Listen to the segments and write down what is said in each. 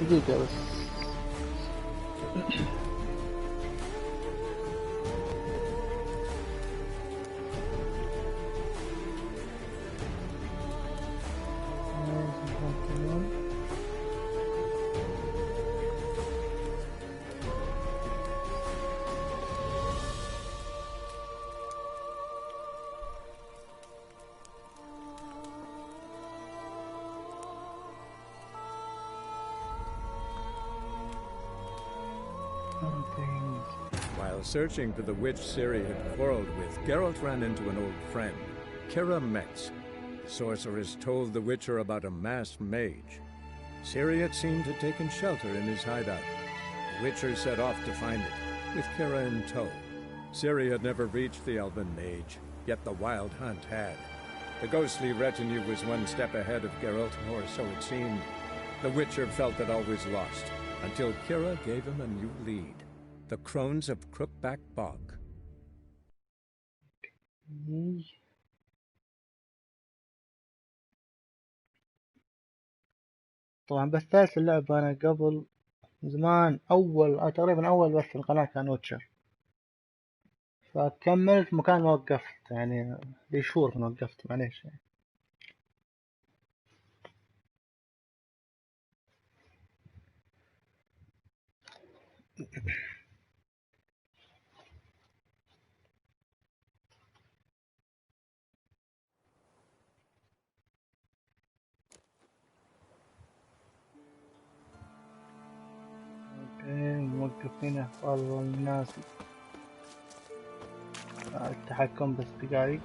دقيقة بس. While searching for the witch Ciri had quarreled with, Geralt ran into an old friend, Kira Metz. The sorceress told the Witcher about a masked mage. Ciri, it seemed, had taken shelter in his hideout. The Witcher set off to find it, with Kira in tow. Ciri had never reached the elven mage, yet the wild hunt had. The ghostly retinue was one step ahead of Geralt, or so it seemed. The Witcher felt that all was lost, until Kira gave him a new lead. The Crones of Crookback Bog. طبعا بثيت اللعبة أنا قبل زمان، تقريبا أول بث القناة كان ويتشر، فكملت مكان ما وقفت، يعني لي شهور ما وقفت، معليش يعني. نوقف هنا أفضل الناس التحكم بس دقايق.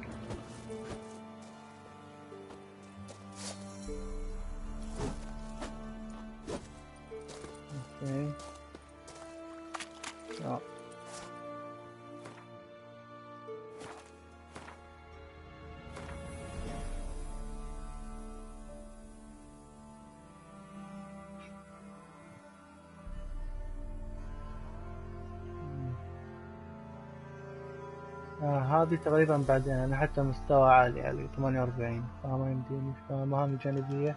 هذه تقريبا بعدين أنا حتى مستوى عالي يعني 48، فما يمديني مهام جانبية.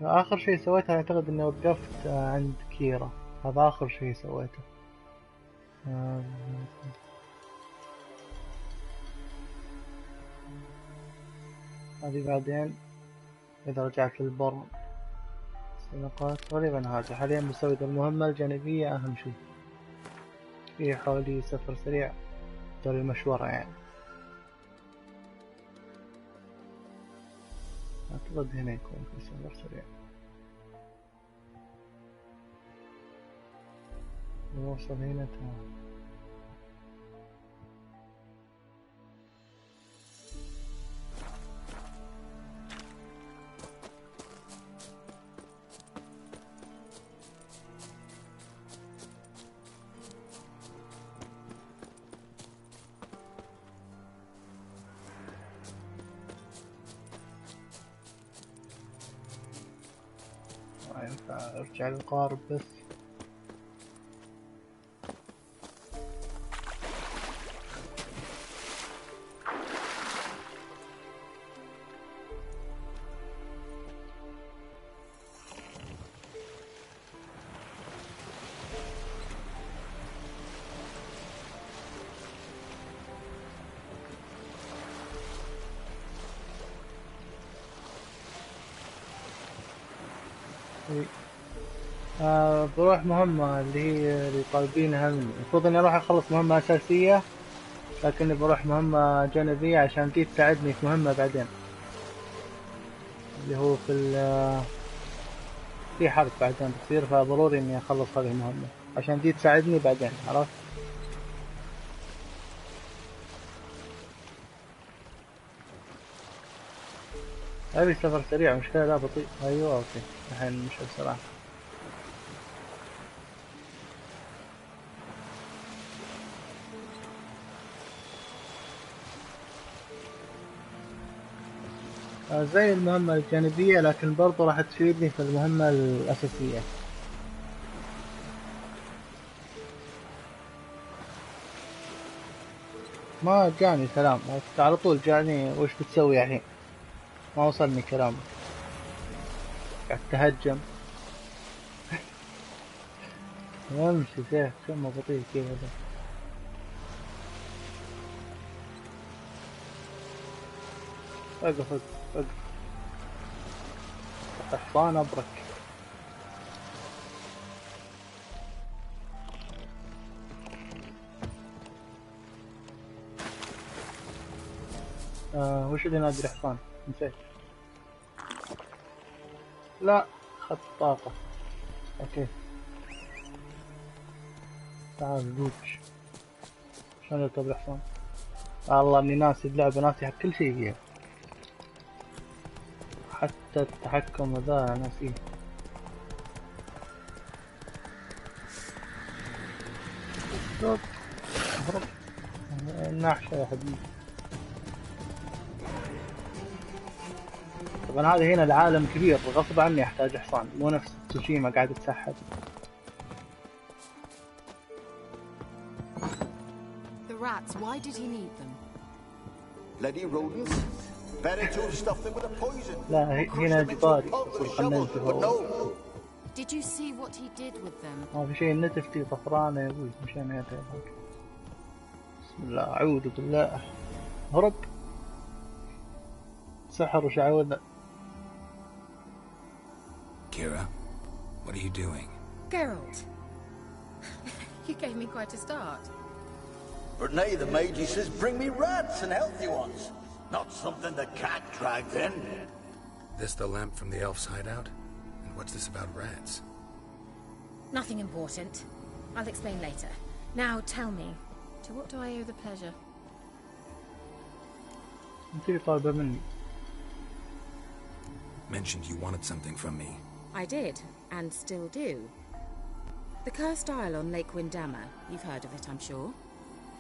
آخر شيء سويته أعتقد إني وقفت عند كيرا، هذا آخر شيء سويته. هذه بعدين إذا رجعت للبر نقاط. تقريبا هذا حاليا بسوي المهمة الجانبية أهم شيء، في حوالي سفر سريع دوري المشورة يعني. أعتقد هنا يكون في سفر سريع نوصل هنا تمام. ارجع للقارب بس. بروح مهمة اللي هي اللي طالبينها مني. المفروض اني اروح اخلص مهمة اساسية، لكني بروح مهمة جانبية عشان دي تساعدني في مهمة بعدين، اللي هو في حرب بعدين بتصير، فضروري اني اخلص هذه المهمة عشان دي تساعدني بعدين. عرفت؟ هذه سفر سريع، مشكلة لا بطيء. ايوه اوكي الحين مش بسرعة. زي المهمة الجانبية، لكن برضو راح تفيدني في المهمة الأساسية. ما جاني سلام على طول، جاني وش بتسوي الحين؟ ما وصلني كلامك. قاعد تهجم. يمشي شيخ كم بطيء كذا ده. اقف اقف اقف. حصان ابرك. وش اللي نادي الحصان؟ نسيت. لا خذ طاقة. اوكي تعال زوج. شلون يركب الحصان؟ والله اني ناسي اللعبة، ناسي كل شيء فيها، حتى التحكم ذا ناسيه. اهرب اهرب النحشة يا حبيبي. طبعا هذا هنا العالم كبير، غصب عني احتاج حصان، مو نفس تسوشيما قاعد تسحب. The rats, why did he need them? Bloody rodents. Better to have stuffed them with a poison. لا هنا جباري. But no. Did you see what he did with them? ما في شيء نتفتي طفرانة يا ابوي، مشان هيك. بسم الله اعوذ بالله. هرب. سحر وشعوذة. Kira, what are you doing? Geralt, you gave me quite a start. But nay, the mage, he says, bring me rats and healthy ones. Not something the cat dragged in. This the lamp from the elf's hideout? And what's this about rats? Nothing important. I'll explain later. Now tell me, to what do I owe the pleasure? انت اللي طالبة مني. Mentioned you wanted something from me. I did, and still do. The cursed isle on Lake Windammer. You've heard of it, I'm sure.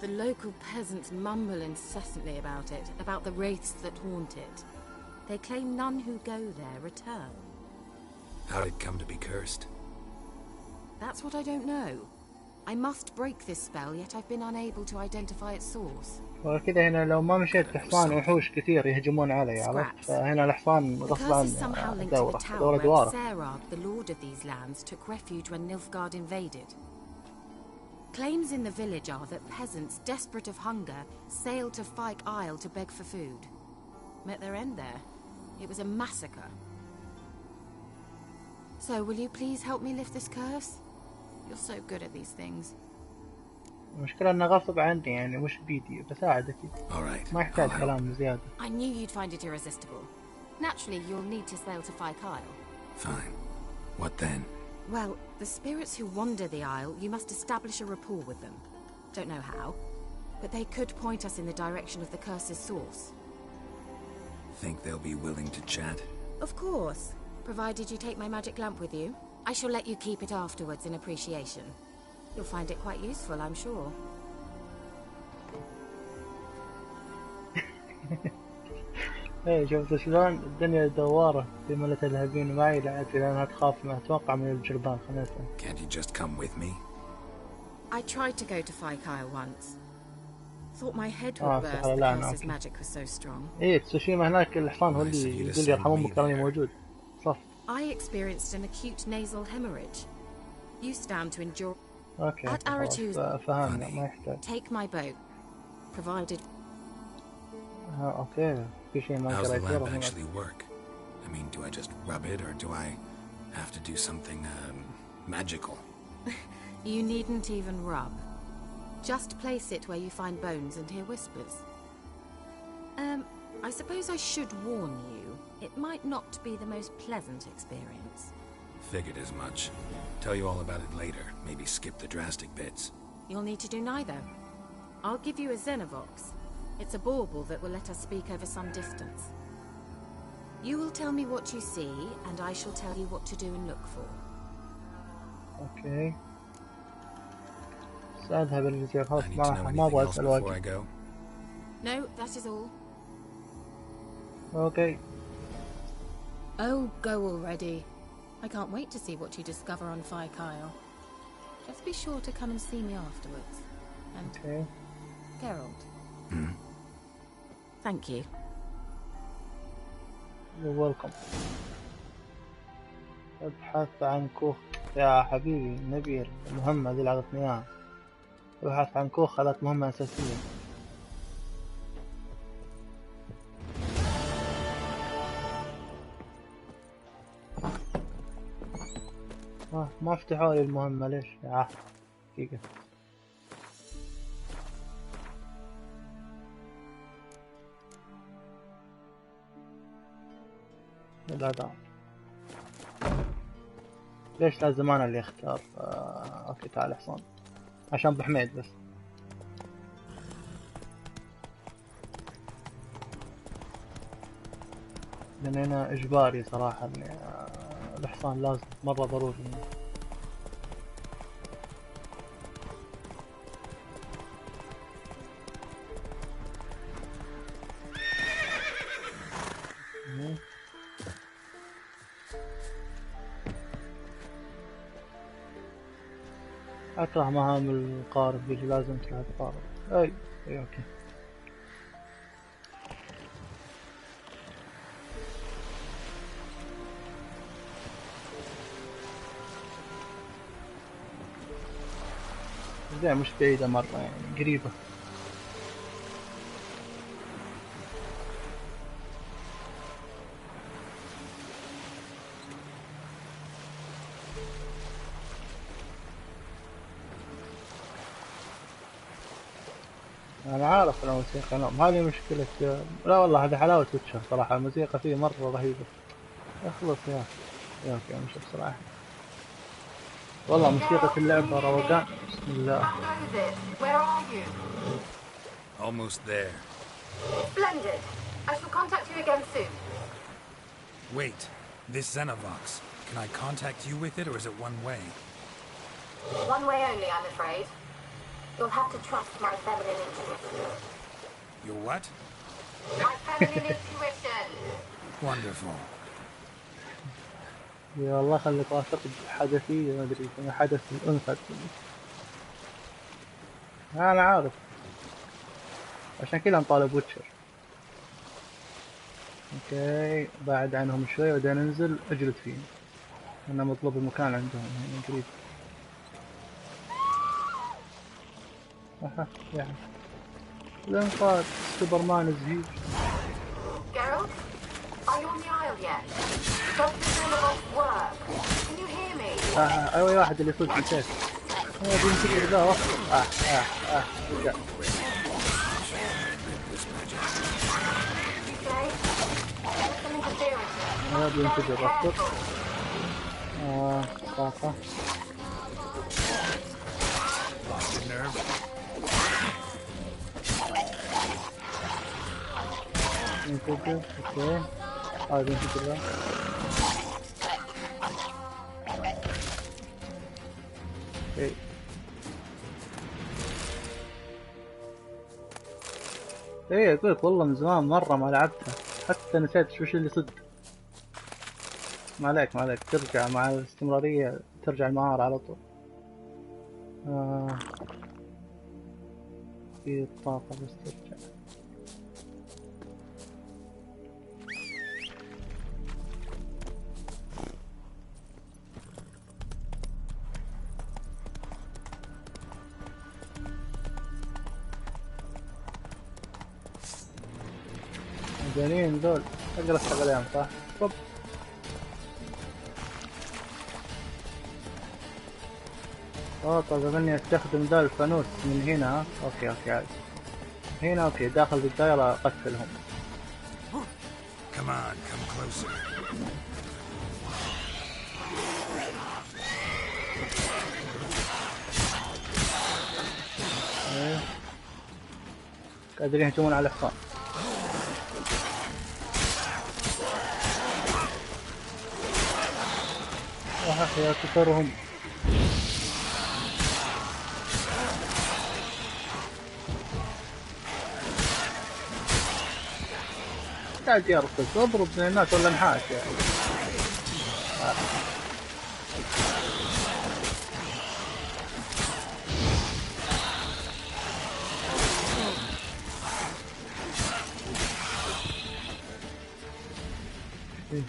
The local peasants mumble incessantly about it, about the wraiths that haunt it. They claim none who go there return. How did it come to be cursed? That's what I don't know. I must break this spell, yet I've been unable to identify its source. وكذا هنا لو ما مشيت بحصان وحوش كثير يهجمون علي، عرفت؟ فهنا الحصان The غصب curse is somehow عنه linked to the دورة tower دورة where دوارة. Serad, the lord of these lands, took refuge when Nilfgaard invaded. Claims in the village are that peasants, desperate of hunger, sailed to Fyke Isle to beg for food. Met their end there. It was a massacre. So, will you please help me lift this curse? You're so good at these things. المشكلة انه غصب عني، يعني مش بيدي، بساعدك. All right. ما يحتاج I'll help. كلام زيادة. I knew you'd find it irresistible. Naturally, you'll need to sail to Fyke Isle. Fine. What then? Well, the spirits who wander the isle, you must establish a rapport with them. Don't know how, but they could point us in the direction of the curse's source. Think they'll be willing to chat? Of course, provided you take my magic lamp with you. I shall let you keep it afterwards in appreciation. You'll find it quite useful, I'm sure. ايه شفت شلون الدنيا دوارة في ملة الهبين معي، لعبتي لانها تخاف ما اتوقع من الجربان. خلينا Can't you just come with me? I tried to go to Fyke Isle once. Thought my head would burst, سبحان the الله. curse's magic was so strong. ايه تسوشيما هناك الحصان هو اللي يقول لي يرحمون بك تراني موجود. صح. I experienced an acute nasal hemorrhage. You stand to endure. اوكي At Aratu's, فهمنا ما يحتاج. take my boat, provided. اوكي في شيء ما How's the قريت lamp actually work? I mean, do I just rub it or do I have to do something magical? You needn't even rub. Just place it where you find bones and hear whispers. I suppose I should warn you. It might not be the most pleasant experience. Figured as much. Tell you all about it later. Maybe skip the drastic bits. You'll need to do neither. I'll give you a Xenovox. It's a bauble that will let us speak over some distance. You will tell me what you see, and I shall tell you what to do and look for. اوكي سأذهب الفيزياء خلاص. I need to know ما ابغى anything else اسال before I واجد. go. No, that is all. اوكي Oh, go already. I can't wait to see what you discover on Fyke Isle. Just be sure to come and see me afterwards. And اوكي Geralt. Thank you. ويلكم. ابحث عن كوخ يا حبيبي، نبيل المهمة ذي اللي عطتني اياها. ابحث عن كوخ، خلت مهمة أساسية. ما فتحوا لي المهمة ليش؟ دقيقة. لا ليش لازم انا اللي اختار؟ اوكي تعال حصان عشان بحميد بس. لان هنا اجباري صراحة اني الحصان لازم مرة ضروري. اكره مهام القارب اللي لازم تلعب قارب. اي اوكي. زي مش بعيدة مرة يعني قريبة. انا عارف الموسيقى نوم، هذه مشكلة. لا والله هذه حلاوة ويتشر صراحة، الموسيقى فيه مرة رهيبة. اخلص يا اوكي مش بصراحة. والله موسيقى اللعبة روقان. بسم الله. Almost there. Splendid. I shall contact you again soon. Wait, this Xenovox. Can I contact you with it, or is it one way? One way only, I'm afraid. You'll have to trust my feminine intuition. Your what? My feminine intuition. Wonderful. يا والله خليك واثق بحدثي، ما ادري حدث الانثى. انا عارف عشان كذا نطالب ويتشر. اوكي بعد عنهم شوي وبعدين ننزل اجلد فيهم. انا مطلوب المكان عندهم يعني قريب. يعني الانقاذ سوبرمان الزهيج. Geralt, are you on the aisle yet? Does the Xenovox work? Can you hear me? اي واحد اللي يفوز بالكيس. بينتقل ذا وقت. رجع. بينتقل وقت. طاقة. بينتقل. اوكي. بينتقل. ايه اقولك والله من زمان مرة ما لعبتها، حتى نسيت وش اللي صد. ما عليك ترجع مع الاستمرارية، ترجع المهارة على طول. في الطاقة بس ترجع. مجانين ذول، اقدر اشتغل عليهم صح؟ طب طب اني استخدم ذا الفانوس من هنا. اوكي عادي. هنا اوكي داخل بالدائرة اقتلهم. Come on, come closer. قادرين يهجمون على الحصان. يا كثرهم. قاعد يرقص، اضرب من الناس ولا نحاس يعني. إيه.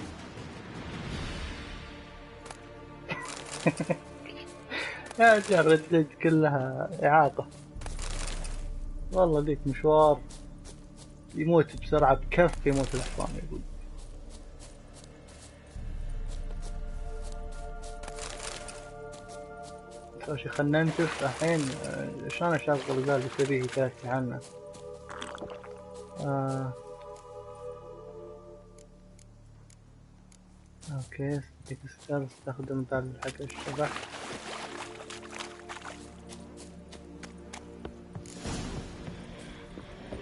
يا رجال ريد كلها إعاقة والله. ذيك مشوار يموت بسرعة بكف يموت الحصان يقول. شو خلنا نشوف الحين شلون اشغل ذا اللي تبيه تحكي عنه. اوكي استخدم ذا حق الشبح.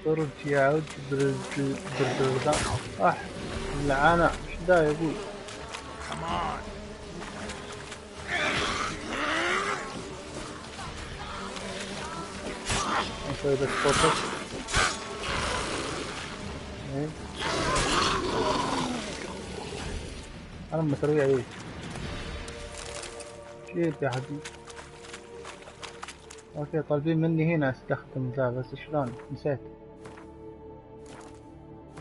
برج يعود بالبلدان. اللعنة ايش دا يا ابوي. نسوي بس فوكس. انا مسوي عليه كيف يا حبيبي. اوكي طالبين مني هنا استخدم ذا بس شلون نسيت.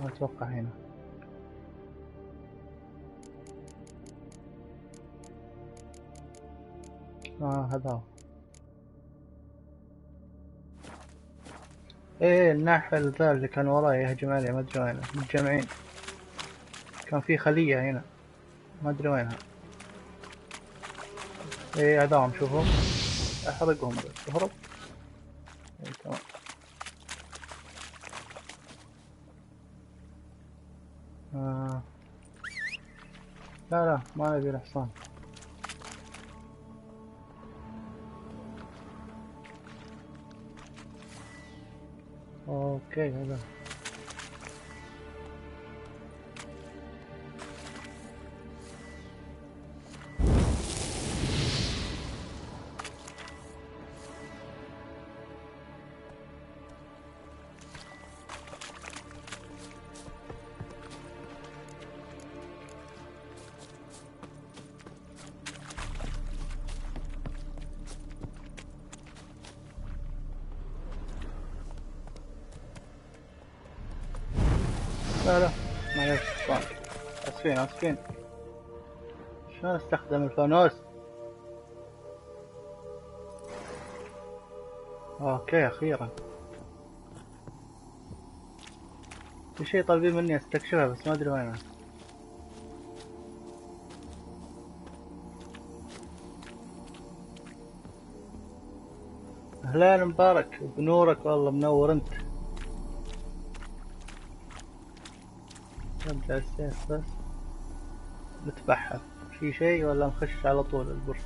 ما اتوقع هنا. هذا هو. ايه النحل ذا اللي كان وراي يهجم علي ما ادري وينه. متجمعين كان في خلية هنا ما ادري وينها. ايه عذاهم شوفهم احرقهم بس اهرب. ايه تمام. لا ما نبي الحصان. اوكي هذا لا معليش حصان. اسفين شلون استخدم الفانوس. اوكي اخيرا في شيء طالبين مني استكشفه بس ما ادري وينه. اهلين مبارك بنورك والله منور انت. نبدأ السيف بس نتبحث في شيء ولا نخش على طول البرج.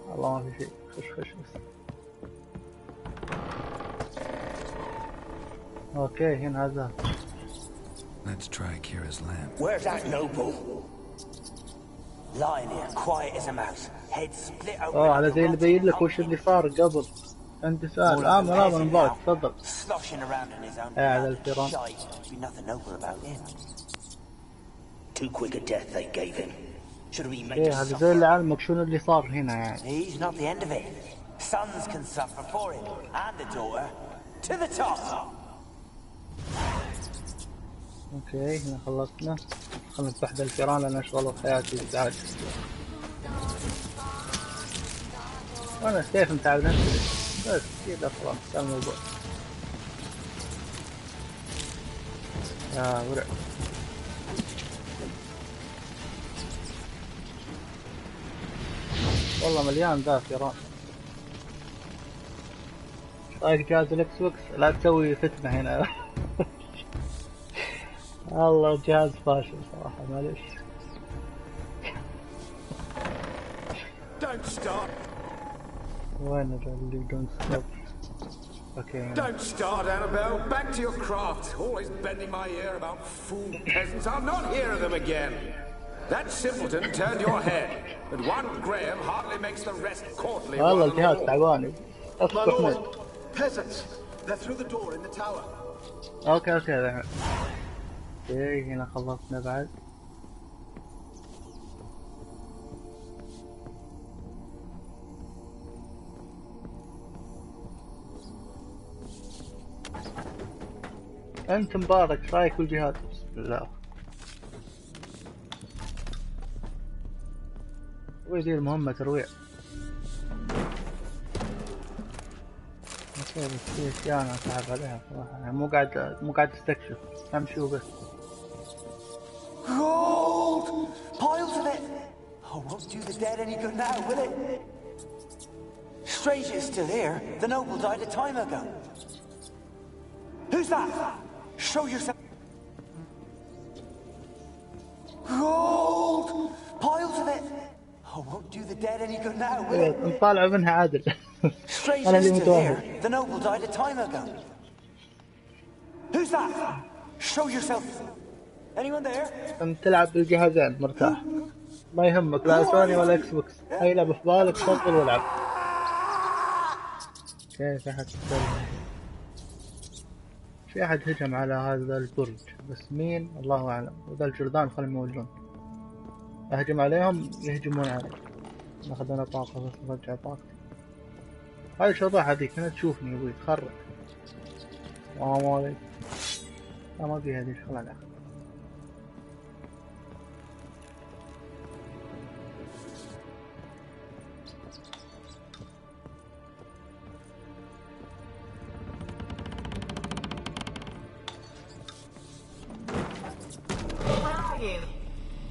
والله ما في شيء. خش بس. اوكي هنا هذا. Let's try Kira's lamp. Where's that noble? Lying here, quiet as a mouse, head split open. على زي اللي بين لك وش اللي صار قبل. عندي سؤال. مرحبا مبارك تفضل. Sloshing around in his own هذا الفيران. Be nothing noble about him. Too quick a death they gave him. Should we make هذا زي اللي علمك شنو اللي صار هنا يعني. He's not the end of it. Sons can suffer for him and the daughter. To the top. اوكي هنا خلصنا. خلنا نفتح الفيران لان اشغل حياتي ازعاج. وانا سيف متعب نفسي بس كذا خلاص كان الموضوع. يا ورع. والله مليان ذا فيران. طايق جهاز الاكس بوكس لا تسوي فتنة هنا. والله جهاز فاشل صراحة معليش. Don't start. وين اللي don't stop. Okay. Don't start, Annabelle. Back to your craft. Always bending my ear about fool peasants. I'll not hear of them again. That simpleton turned your head, but one Graham hardly makes the rest courtly. والله الجهاز تعباني. اصبح ميت. Peasants. They're through the door in the tower. اوكي اوكي هنا خلصنا بعد. انت مبارك ايش رايك بالجهاد؟ بسم الله. ويدي المهمة ترويع. في اشياء انا صعب عليها صراحة، يعني مو قاعد استكشف، امشي وبس. Gold! Piles of it! Oh, won't do the dead any good now, will it? Strange it's still here. The noble died a time ago. Who's that? Show yourself. Gold! Piles of it! Oh, won't do the dead any good now, will it? نطالع منها عادل. Strange أنا it's اللي still متوهق. here. The noble died a time ago. Who's that? Show yourself. Anyone there? انت تلعب بالجهازين مرتاح، ما يهمك لا سوني ولا اكس بوكس، اي لعبة في بالك شغل والعب. كيف احد في احد هجم على هذا البرج، بس مين الله اعلم. وذا الجردان خلهم يولون، اهجم عليهم يهجمون علي. ناخذ انا طاقة بس نرجع طاقتي. هذه شطاح هذيك هنا تشوفني ابوي تخرج. السلام عليكم. لا ما في هذه شغلة لا.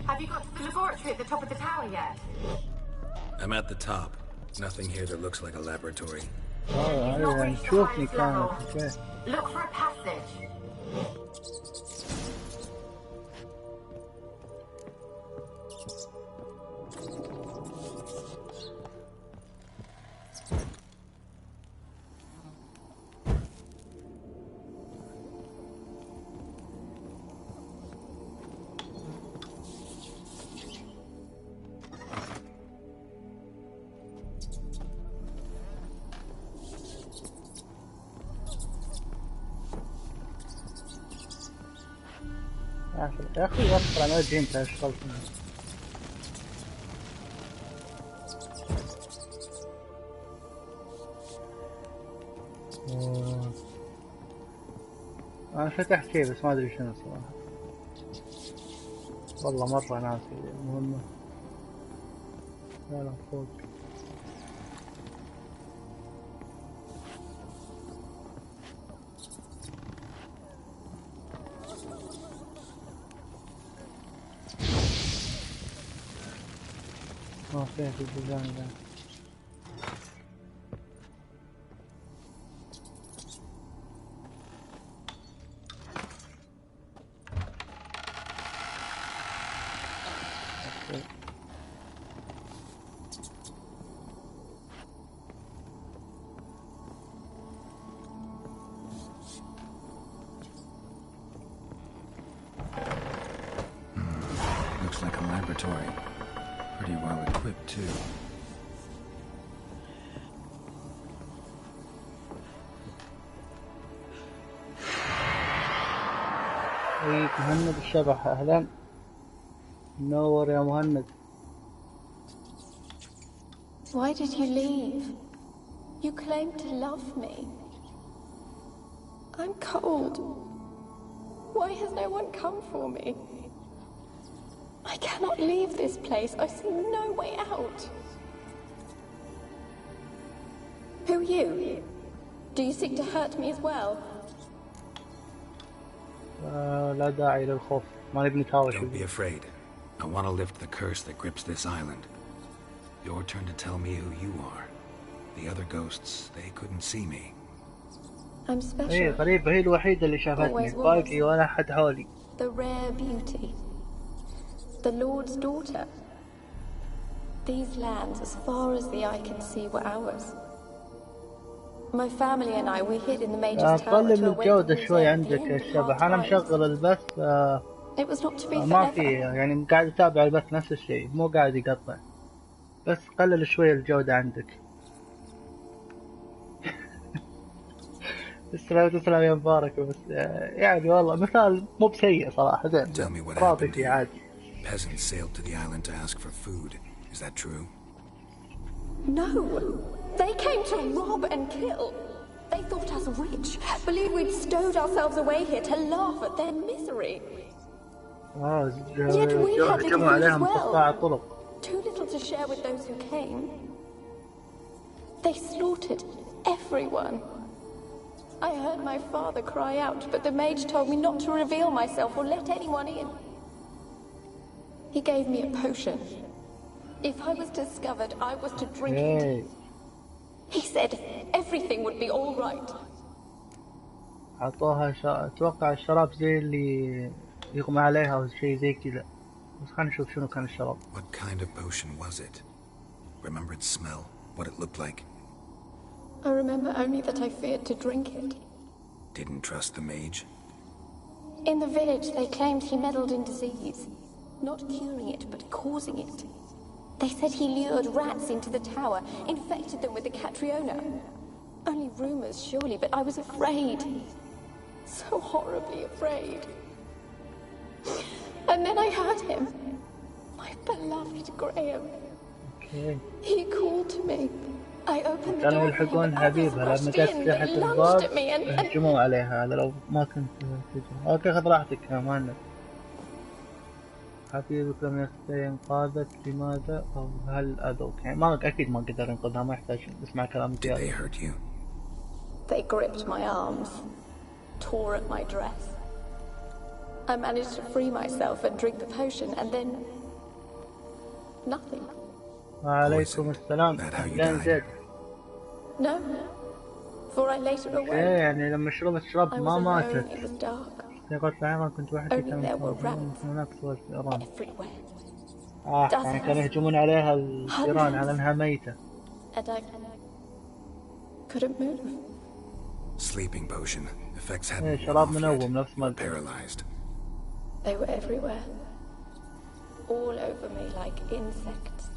Have you got to the laboratory at the top of the tower yet? I'm at the top. Nothing here that looks like a laboratory. Oh, Not yeah, reached the تشوفني highest كانت. level. Okay. Look for a passage. يا اخي وصل انا جيمت اشتغلت منه. انا فتحت شيء بس ما ادري شنو صراحة، والله مرة ناسي المهمة. لا فوق. ما فيه في الديزاين ذا. Looks like a laboratory. Pretty well equipped, too. مهند الشبح اهلا. منور يا مهند. Why did you leave? You claimed to love me. I'm cold. Why has no one come for me? I cannot leave this place. I see no way out. Who are you? Do you seek to hurt me as well? لا داعي للخوف، ما نبي نتهاوش. Don't be afraid. I want to lift the curse that grips this island. Your turn to tell me who you are. The other ghosts, they couldn't see me. I'm special. ايه غريبة، هي الوحيدة اللي شافتني، باقي ولا أحد حولي. The rare beauty. The Lord's daughter. These lands, as far as the eye can see, were ours. My family and I, we hid in the Major's tower قلل to await الجودة the شوي result عندك of the يا end of الشبح. our أنا times. مشغل البث It was not to be ما forever. في، يعني قاعد أتابع البث نفس الشيء، مو قاعد يقطع، بس قلل شوي الجودة عندك. تسلم يا مبارك. بس يعني والله مثال مو بسيء صراحة، زين راضي فيه عادي. Peasants sailed to the island to ask for food. Is that true? No! They came to rob and kill. They thought us rich, believed we'd stowed ourselves away here to laugh at their misery. Yet we had little food as well. Too little to share with those who came. They slaughtered everyone. I heard my father cry out, but the mage told me not to reveal myself or let anyone in. He gave me a potion. If I was discovered, I was to drink it. He said everything would be all right. عطوها اتوقع الشراب زي اللي يغمى عليها او شيء زي كذا. بس خلينا نشوف شنو كان الشراب. What kind of potion was it? Remember its smell? What it looked like? I remember only that I feared to drink it. Didn't trust the mage? In the village, they claimed he meddled in disease. Not curing it, but causing it. They said he lured rats into the tower, infected them with the Catriona. Only rumors, surely, but I was afraid. So horribly afraid. And then I heard him. My beloved Graham. Okay. He called to me. I opened the كانوا door يلحقون حبيبها لما جت تحت الباب هجموا عليها. هذا لو ما كنت تجي. اوكي خذ راحتك يا مهند. حبيبك لم يستطع إنقاذك لماذا أو هل أذوك؟ يعني ما أكيد ما قدر ينقذها ما يحتاج يسمع كلام زيادة. Did they hurt you? They gripped my arms, tore at my dress. I managed to free myself and drink the potion, and then nothing. وعليكم السلام. لين زيد. No, for I later awoke. يعني لما شربت شراب ما ماتت. It was dark. قلت لها كنت وحدي كان هناك سوالف إيران. يعني كانوا يهجمون عليها الإيران على أنها ميتة. And I couldn't move. Sleeping potion. Effects hadn't شراب منوم نفس ما paralyzed. They were everywhere. All over me like insects.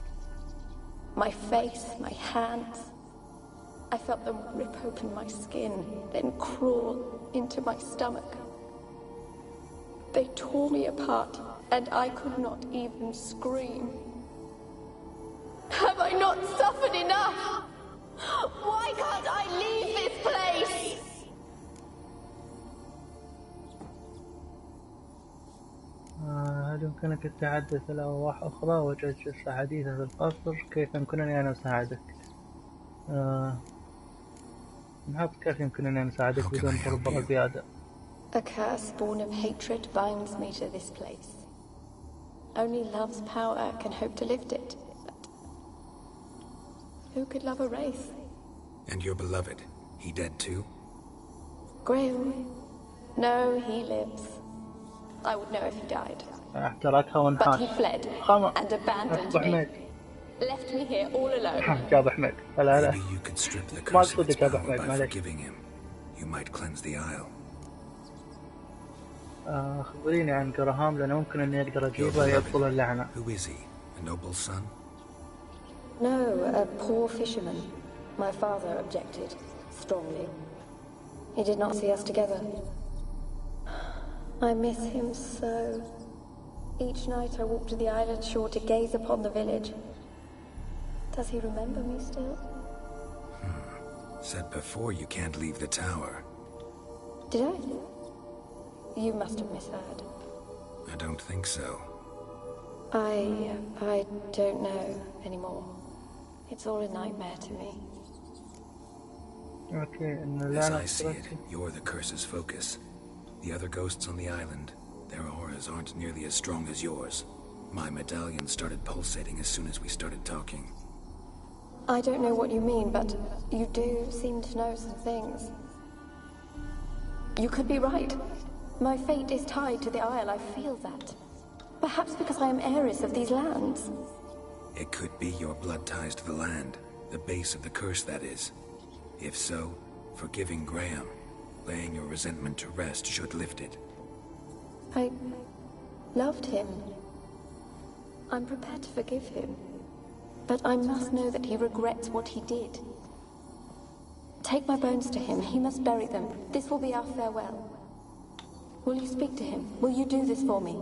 My face, my hands. I felt them rip open my skin, then crawl into my stomach. They tore me apart, and I could not even scream. Have I not suffered enough? Why can't I leave this place? هل يمكنك التحدث إلى أرواح أخرى؟ وجدت جثة حديثة في القصر. كيف يمكنني أن أساعدك؟ نحط كيف يمكنني أن أساعدك بدون تربة زيادة. A curse born of hatred binds me to this place. Only love's power can hope to lift it. But who could love a wraith? And your beloved, he dead too? Graham? No, he lives. I would know if he died. But he fled and abandoned me. Left me here all alone. Maybe you could strip the curse of its power by forgiving him. You might cleanse the isle. خبريني عن جراهام لأنه ممكن إني أقدر أجيبه يبطل اللعنة. Who is he? A noble son? No, a poor fisherman. My father objected strongly. He did not see us together. I miss him so. Each night I walk to the island shore to gaze upon the village. Does he remember me still? Said before you can't leave the tower. Did I? You must have misheard. I don't think so. I don't know anymore. It's all a nightmare to me. As I see it, you're the curse's focus. The other ghosts on the island, their auras aren't nearly as strong as yours. My medallion started pulsating as soon as we started talking. I don't know what you mean, but you do seem to know some things. You could be right. My fate is tied to the Isle, I feel that. Perhaps because I am heiress of these lands. It could be your blood ties to the land, the base of the curse, that is. If so, forgiving Graham, laying your resentment to rest should lift it. I loved him. I'm prepared to forgive him. But I must know that he regrets what he did. Take my bones to him. He must bury them. This will be our farewell. Will you speak to him? Will you do this for me?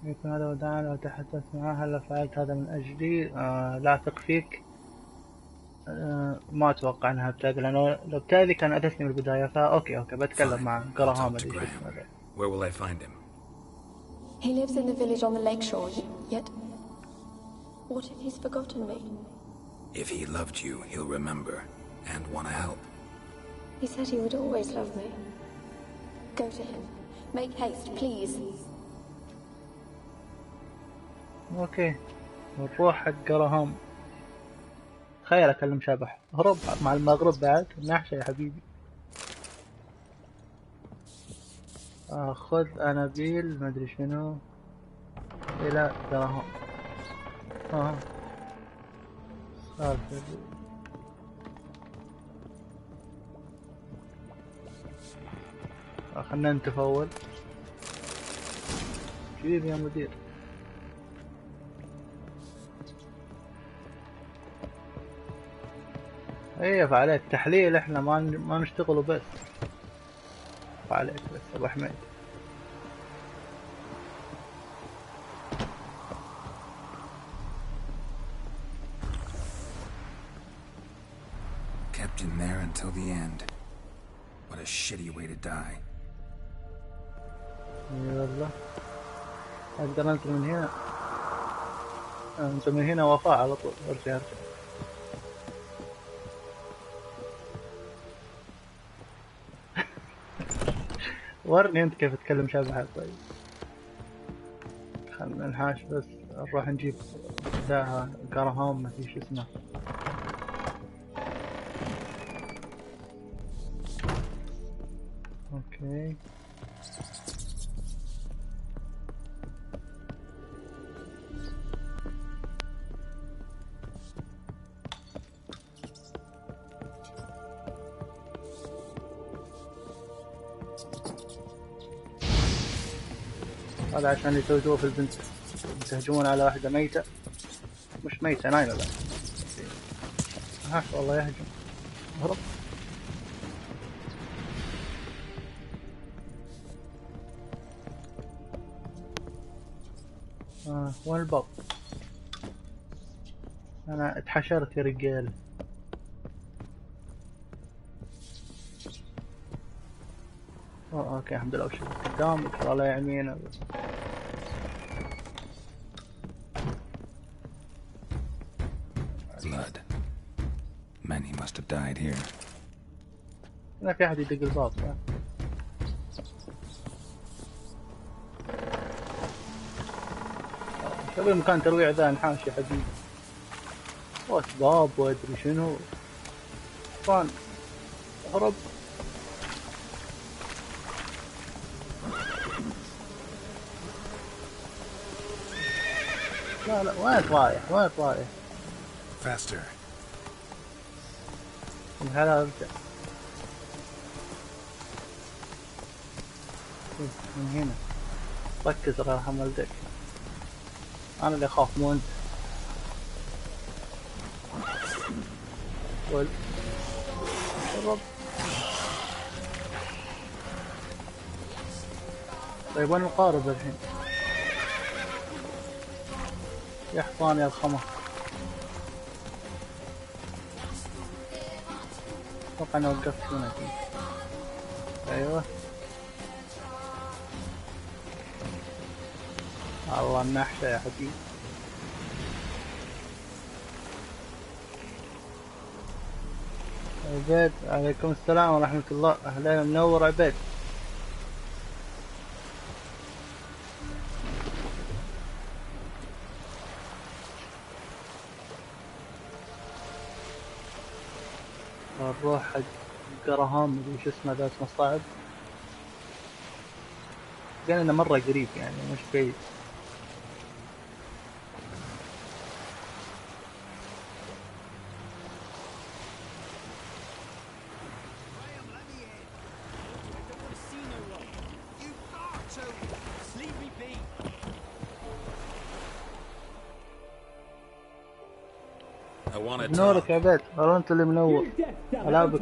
يكون هذا وداعا لو تحدثت معه هل فعلت هذا من أجلي؟ لا أثق فيك. ما أتوقع أنها بتأذي، لأنه لو بتأذي كان أذتني من البداية، أوكي بتكلم مع جراهام اللي شو اسمه هذا. Where will I find him? He lives in the village on the lakeshore, yet... What if he's forgotten me? If he loved you, he'll remember and want to help. He said he would always love me. Go to him. Make haste, please. أوكي نروح حق جراهام. تخيل أكلم شبح، هرب مع المغرب بعد نحشة يا حبيبي. خذ أنابيل مدري شنو إلى جراهام. سالفة خلنا ننتف أول. جيب يا مدير. ايه فعليك تحليل، احنا ما نشتغلوا بس. فعليك بس ابو حميد. Kept in there until the end. What a shitty way to die. يلا اقدر انزل من هنا. انزل من هنا وفاء على طول. ارجع ورني انت كيف تتكلم شبح. طيب خلنا ننحاش بس نروح نجيب داها جراهام ما فيش اسمه. اوكي هذا عشان يسويتوه في البنت. تهجمون على واحدة ميتة، مش ميتة نايمة بقى. والله يهجم. هرب. وين الباب؟ انا اتحشرت يا رجال. اوكي الحمد لله. وش قدام يدخل على يمين. Blood. Many must have died here. ما في احد يدق الباب. شوفي مكان ترويع ذا انحاش يا حبيبي. واسباب وادري شنو. فان هرب. لا وين رايح. Faster. هلا ارجع من هنا. ركز راح والدك. انا اللي اخاف مو انت. شرب. طيب وين القارب الحين؟ يا حصان يا الخمر. اتوقع اني وقفت هنا. ايوه الله النحشة يا حبيبي. عبيد عليكم السلام ورحمة الله. اهلا منور عبيد. نروح حق جراهام اللي شو اسمه ذا اسمه صعب. قال انه مرة قريب يعني مش بعيد. نورك يا عبيد. والله انت اللي منور. هلا بك.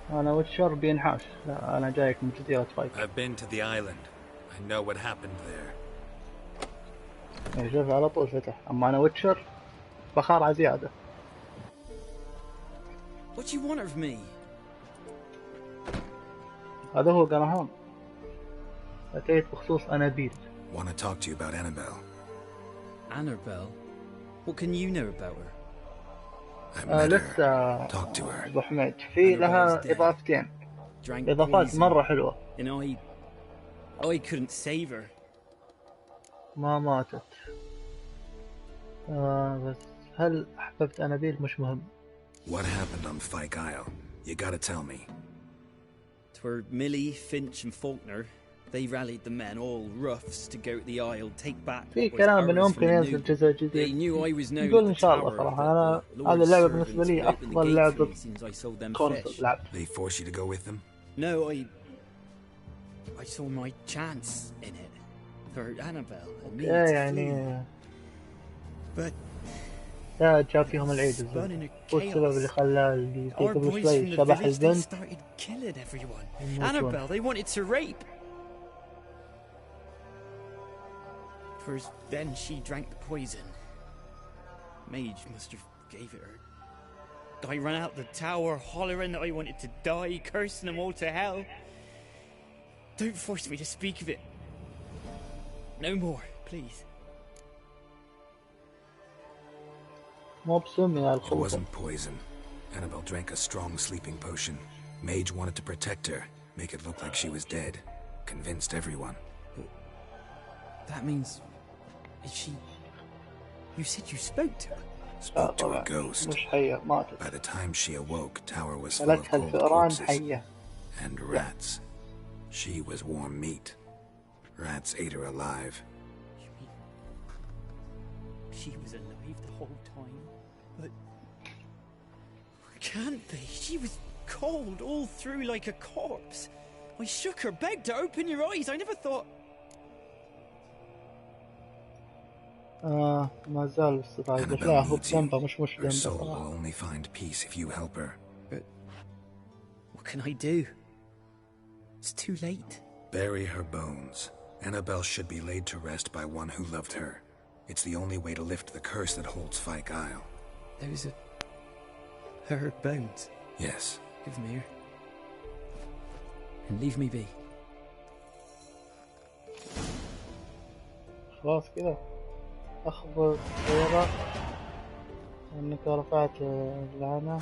أنا ويتشر بينحاش. لا أنا جايك من جزيرة فايك. I've been to the island. I know what happened there. شوف على طول فتح. أما أنا ويتشر بخار على زيادة. What do you want of me? هذا هو جراهام. أتيت بخصوص أنابيل. Want to talk to you about Annabelle. Annabelle? What can you know about her? I met لسه her. Talk to her. أبو حميد في لها إضافتين. إضافات مرة حلوة. And I couldn't save her. ما ماتت. بس هل أحببت أنابيل مش مهم. What happened on Fyke Isle? You gotta tell me. Twere Millie, Finch and Faulkner. They rallied the men, all roughs, to go to the Isle, take back في what was كلام إنه ours ممكن from the ينزل new. جزء They جديد. knew I was known نقول at إن the شاء الله tower, صراحة. but أنا the هذه Lord's اللعبة servants بالنسبة لي opened the أفضل gate for لعبة me since I sold them كونسول fish. لعب. They force you to go with them? No, I saw my chance in it for Annabelle and me to يعني But لا جاب فيهم العيد spun in a والسبب اللي chaos. خلاه اللي Our قبل boys شوي from the شبح village, they البنت. started killing everyone. يموتون. Annabelle, they wanted to rape. First, then she drank the poison. Mage must have gave it her. I ran out the tower, hollering that I wanted to die, cursing them all to hell. Don't force me to speak of it. No more, please. مو بسم يا It الخوف. wasn't poison. Annabelle drank a strong sleeping potion. Mage wanted to protect her, make it look like she was dead. Convinced everyone. That means... Is she... You said you spoke to her? Spoke to a ghost. مش حية ماتت. By the time she awoke, tower was full of ملكها cold الفئران corpses حية. and rats. She was warm meat. Rats ate her alive. You mean... She was alive the whole time? But... Can't be. She was cold all through like a corpse. I shook her, begged her, open your eyes. I never thought... ما زال استطاع Annabelle لا هو needs you. بجنبه مش Her soul will جنبه. only find peace if you help her. But... What can I do? It's too late. Bury her bones. Annabelle should be laid to rest by one who loved her. It's the only way to lift the curse that holds Fyke Isle. Those are... her bones. Yes. Give them here. And leave me be. خلاص كذا أخبر سيارة أنك رفعت اللعنة.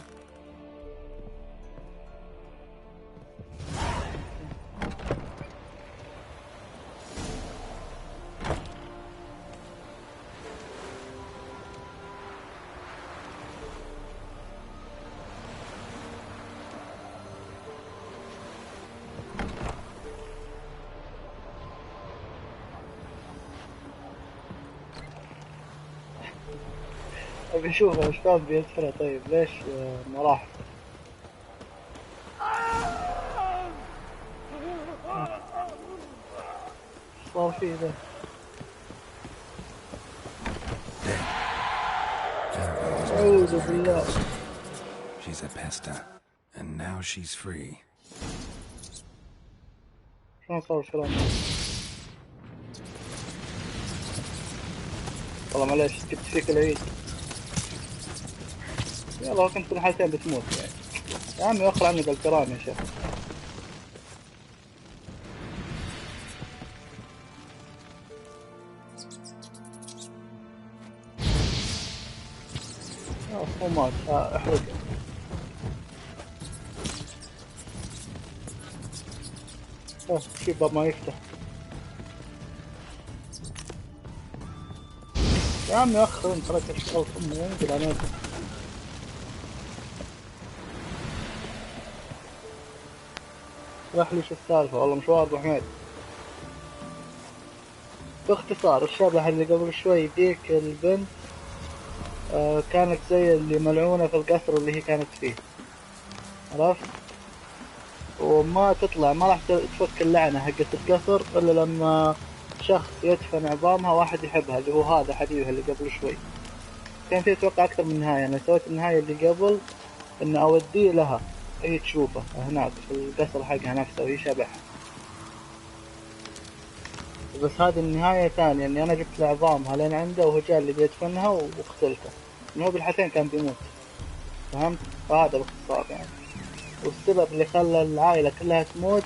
أبي أشوف الأشباب بيدفنها. طيب ليش ما راح؟ صار فيه ذا. أعوذ بالله. She's a pesta. And now she's free. شلون صار الكلام؟ والله معليش جبت فيك العيد. يلا كنت في الحالتين بتموت يعني. يا عمي وخر عني بالكرام يا شيخ. هو مات. احرقه. شوف باب ما يفتح. يا عمي وخر انت رجل اشتغل امي انزل على نفسك. اشرح لي شو السالفة. والله مشوار ابو حميد. باختصار الشبح اللي قبل شوي ذيك البنت كانت زي اللي ملعونة في القصر اللي هي كانت فيه. عرفت؟ وما تطلع ما راح تفك اللعنة حقت القصر الا لما شخص يدفن عظامها واحد يحبها اللي هو هذا حبيبها اللي قبل شوي. كان في اتوقع اكثر من نهاية. انا سويت النهاية اللي قبل ان اوديه لها هي تشوفه هناك في القصر حقها نفسه وهي شبح. بس هذه النهاية ثانية اني انا جبت العظامها لين عنده وهو جاء اللي بيدفنها وقتلته، انه هو بالحالتين كان بيموت، فهمت؟ فهذا باختصار يعني. والسبب اللي خلى العائلة كلها تموت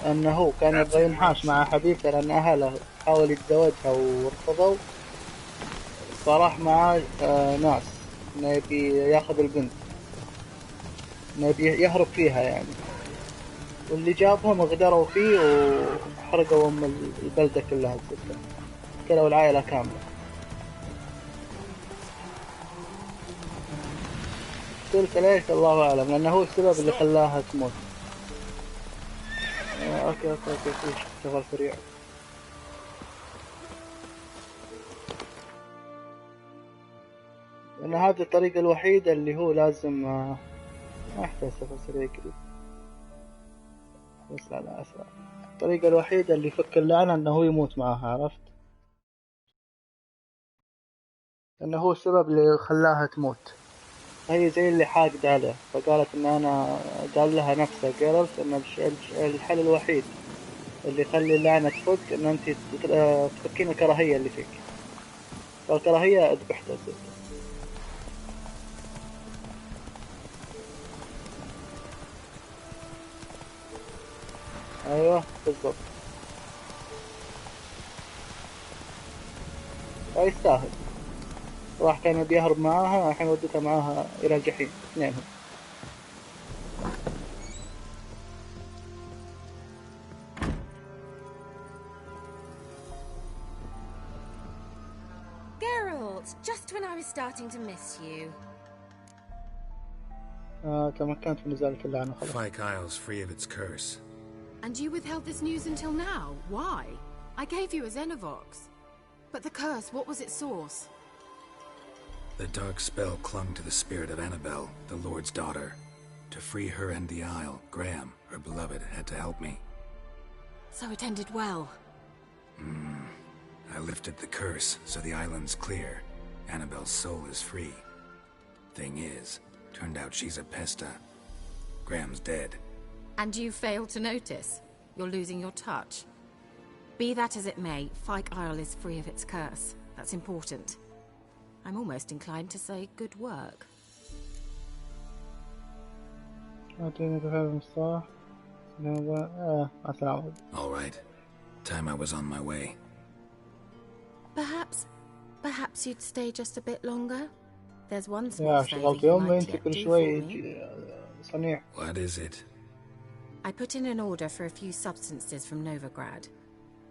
انه هو كان يبغى ينحاش مع حبيبته لان اهله حاول يتزوجها ورفضوا، فراح مع ناس انه يبي ياخذ البنت، انه يبي يهرب فيها يعني، واللي جابهم غدروا فيه وحرقوا البلدة كلها الستة، كلوا العائلة كاملة. قلت ليش الله أعلم، لأنه هو السبب اللي خلاها تموت. أوكي في شغل سريع. لأن هذه الطريقة الوحيدة اللي هو لازم ما أحتاج سفر سريع قريب، بس لا أسرع. الطريقة الوحيدة اللي يفك اللعنة إنه هو يموت معها، عرفت؟ لأنه هو السبب اللي خلاها تموت، هي زي اللي حاقد عليه، فقالت إن أنا قال لها نفسها قالت إن الحل الوحيد اللي يخلي اللعنة تفك إن أنت تفكين الكراهية اللي فيك، فالكراهية ذبحتها ست. أيوه بالضبط، يستاهل. راح كان يبي يهرب معاها، الحين ودتها معاها إلى الجحيم اثنينهم. Just when I was starting to miss you. تمكنت من إزالة اللعنة خلاص. Fyke Isle's free of its curse. And you withheld this news until now? Why? I gave you a Xenovox. But the curse, what was its source? The dark spell clung to the spirit of Annabelle, the Lord's daughter. To free her and the Isle, Graham, her beloved, had to help me. So it ended well. I lifted the curse, so the island's clear. Annabelle's soul is free. Thing is, turned out she's a pesta. Graham's dead. And you failed to notice? You're losing your touch. Be that as it may, Fyke Isle is free of its curse. That's important. I'm almost inclined to say good work. All right. Time I was on my way. Perhaps you'd stay just a bit longer? There's one small favor you might yet do for me. What is it? I put in an order for a few substances from Novigrad.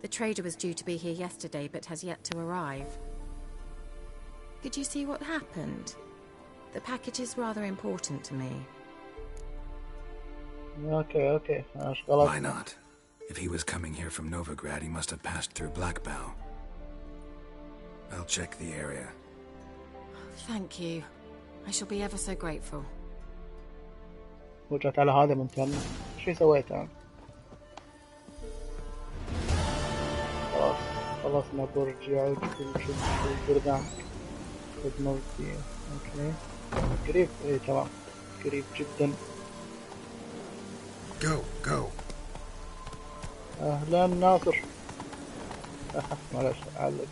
The trader was due to be here yesterday, but has yet to arrive. Could you see what happened? The package is rather important to me. Okay. Why not? If he was coming here from Novigrad, he must have passed through Blackbow. I'll check the area. Thank you. I shall be ever so grateful. وجهت على هذا ممتن. شو سويت أنا؟ خلصنا برج يعود في البردان. خدمة ودية. اوكي. قريب تمام. قريب جدا. Go. أهلا ناصر. معلش علق.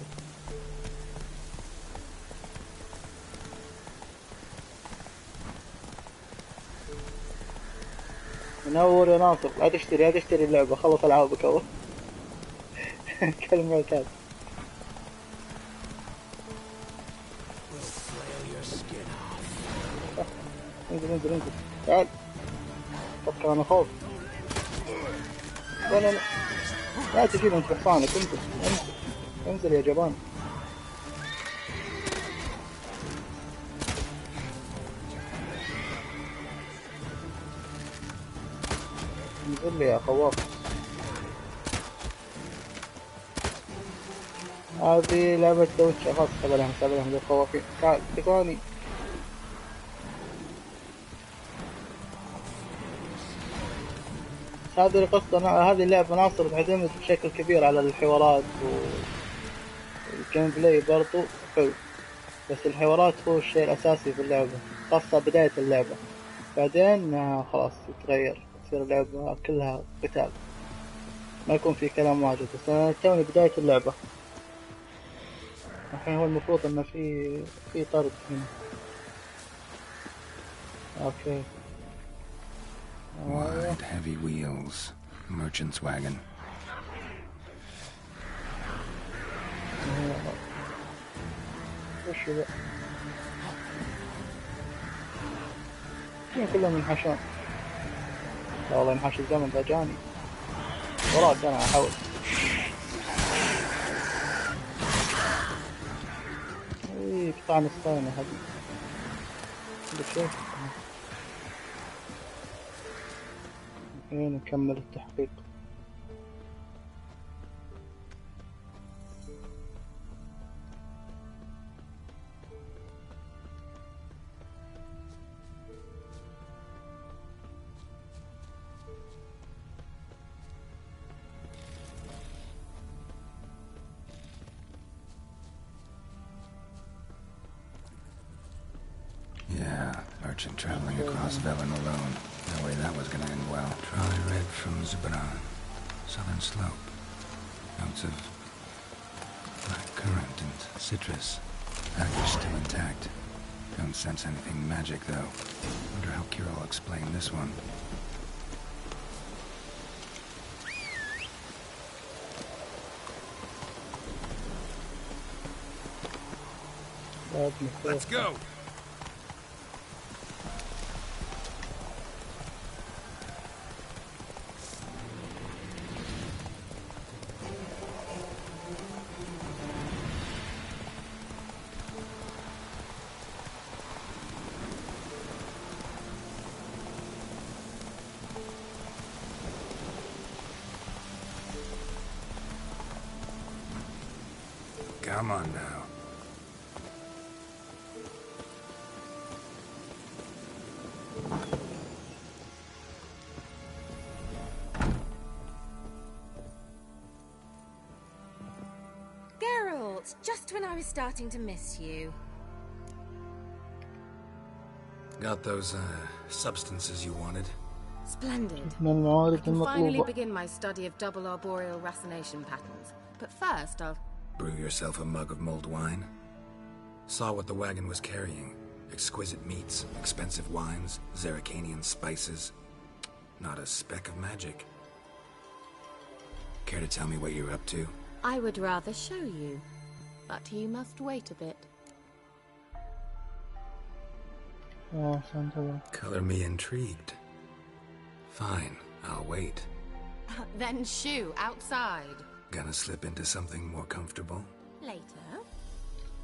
منور يا ناصر، لا تشتري اللعبة، خلص ألعابك أول. كلمة كاد. انزل تعال. فكر أنا خوف. لا تجيب أنت بحصانك، انزل يا جبان. انزل لي يا خواف. هذه لعبة دوتشا، خلاص سبلهم للخوافين. تعال تقاني. هذه القصة، هذه اللعبة ناصر تعتمد بشكل كبير على الحوارات والجيم بلاي برضو حلو، بس الحوارات هو الشيء الأساسي في اللعبة، خاصة بداية اللعبة. بعدين خلاص تتغير، تصير اللعبة كلها قتال، ما يكون في كلام واجد. بس أنا توني بداية اللعبة الحين، هو المفروض إنه في طرد هنا. أوكي. Wide, heavy wheels. Merchant's wagon. وش ذا؟ كلهم ينحشون. لا والله ينحش الزمن ذا جاني وراك، أنا أحاول. إيه قطع نصين يا حبيبي. عندك شيء؟ الحين نكمل التحقيق. Merchant traveling across Velen alone. No way that was gonna end well. Trolley red from Zubran. Southern slope. Notes of black currant and citrus. Package still intact. Don't sense anything magic though. Wonder how Kira will explain this one. Let's go! Come on now. Geralt, just when I was starting to miss you. Got those, substances you wanted? Splendid. I can finally begin my study of double arboreal racination patterns. But first, I'll... Brew yourself a mug of mulled wine. Saw what the wagon was carrying. Exquisite meats, expensive wines, Zerrikanian spices. Not a speck of magic. Care to tell me what you're up to? I would rather show you, but you must wait a bit. Color me intrigued. Fine, I'll wait. Then shoo, outside. Gonna slip into something more comfortable? Later.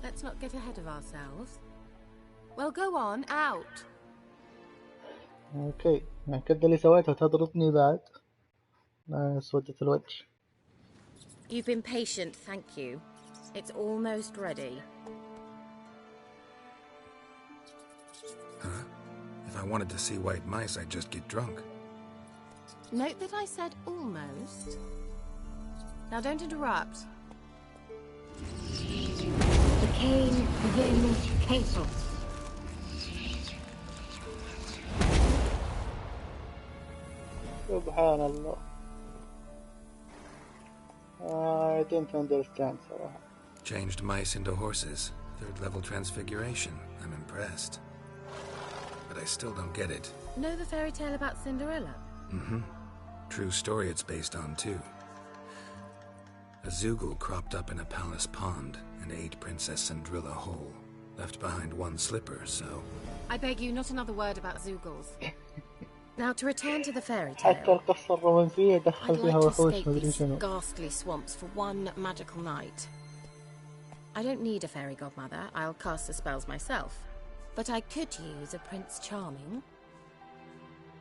Let's not get ahead of ourselves. Well, go on, out. اوكي يعني كده اللي سويته تضربني بعد. سودة الوجه. You've been patient, thank you. It's almost ready. Huh? If I wanted to see white mice, I'd just get drunk. Note that I said almost. Now don't interrupt. Decaying within Casos. سبحان الله. I didn't understand صراحة. Changed mice into horses. Third level transfiguration. I'm impressed. But I still don't get it. Know the fairy tale about Cinderella? Mm-hmm. True story it's based on, too. A Zoogle cropped up in a palace pond and ate Princess Cinderella whole. Left behind one slipper, so... I beg you, not another word about Zoogles. Now to return to the fairy حتى tale. القصة الرومانسية دخل I'd فيها like to وحوش escape مدري these شنو. ghastly swamps for one magical night. I don't need a fairy godmother. I'll cast the spells myself. But I could use a Prince Charming.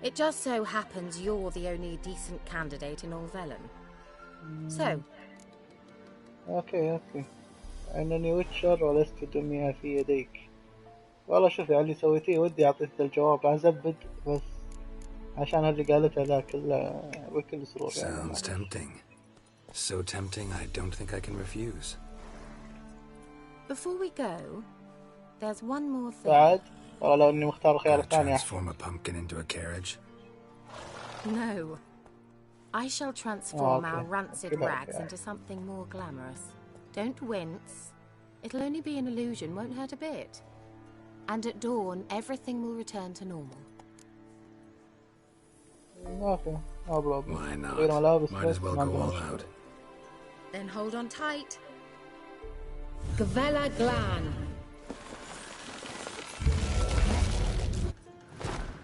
It just so happens you're the only decent candidate in all Velen. So, اوكي انني ويتشر ولست دمية في يديك. والله شوفي على اللي سويتيه ودي اعطيك الجواب ازبد بس عشان هذه قالتها ذاك بكل سرور. Sounds tempting. So tempting I don't think I can refuse. before we go, there's one more thing. بعد والله لو اني مختار الخيار Gotta الثاني. transform a pumpkin into a carriage. No. I shall transform okay. our rancid Okay, rags okay. into something more glamorous. Don't wince. It'll only be an illusion, won't hurt a bit. And at dawn, everything will return to normal. اوكي no problem. Why not? غير ملابس Might as بس well ما go عندنا all مشكلة. out. Then hold on tight. Gvela Glan.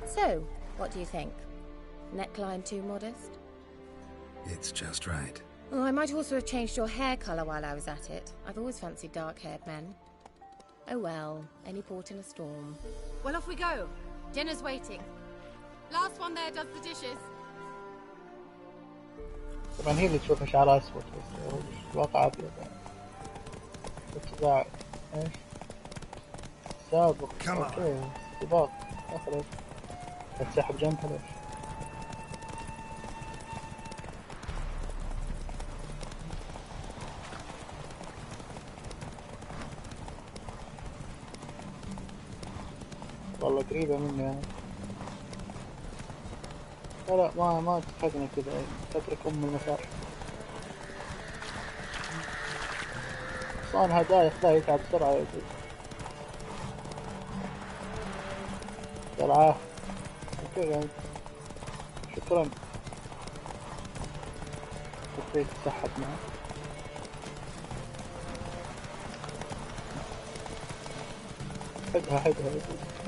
So, what do you think? Neckline too modest? It's just right. Oh, I might also have changed your hair colour while I was at it. I've always fancied dark-haired men. Oh well, any port in a storm. Well, off we go. Dinner's waiting. Last one there does the dishes. طبعا هي اللي تشوفها شعرها اسود بس الواقع ابيض يعني. اتباع ايش؟ سابق. اوكي سباق اخرج. تسحب جنبها ليش؟ والله قريبة مني يعني. لا ما تتحقني كذا، تترك المسار. صانها دايخ ذا يتعب بسرعة يا زلمة. بسرعة. اوكي يعني. شكرا. خفيت تسحب معه. حدها يا زلمة.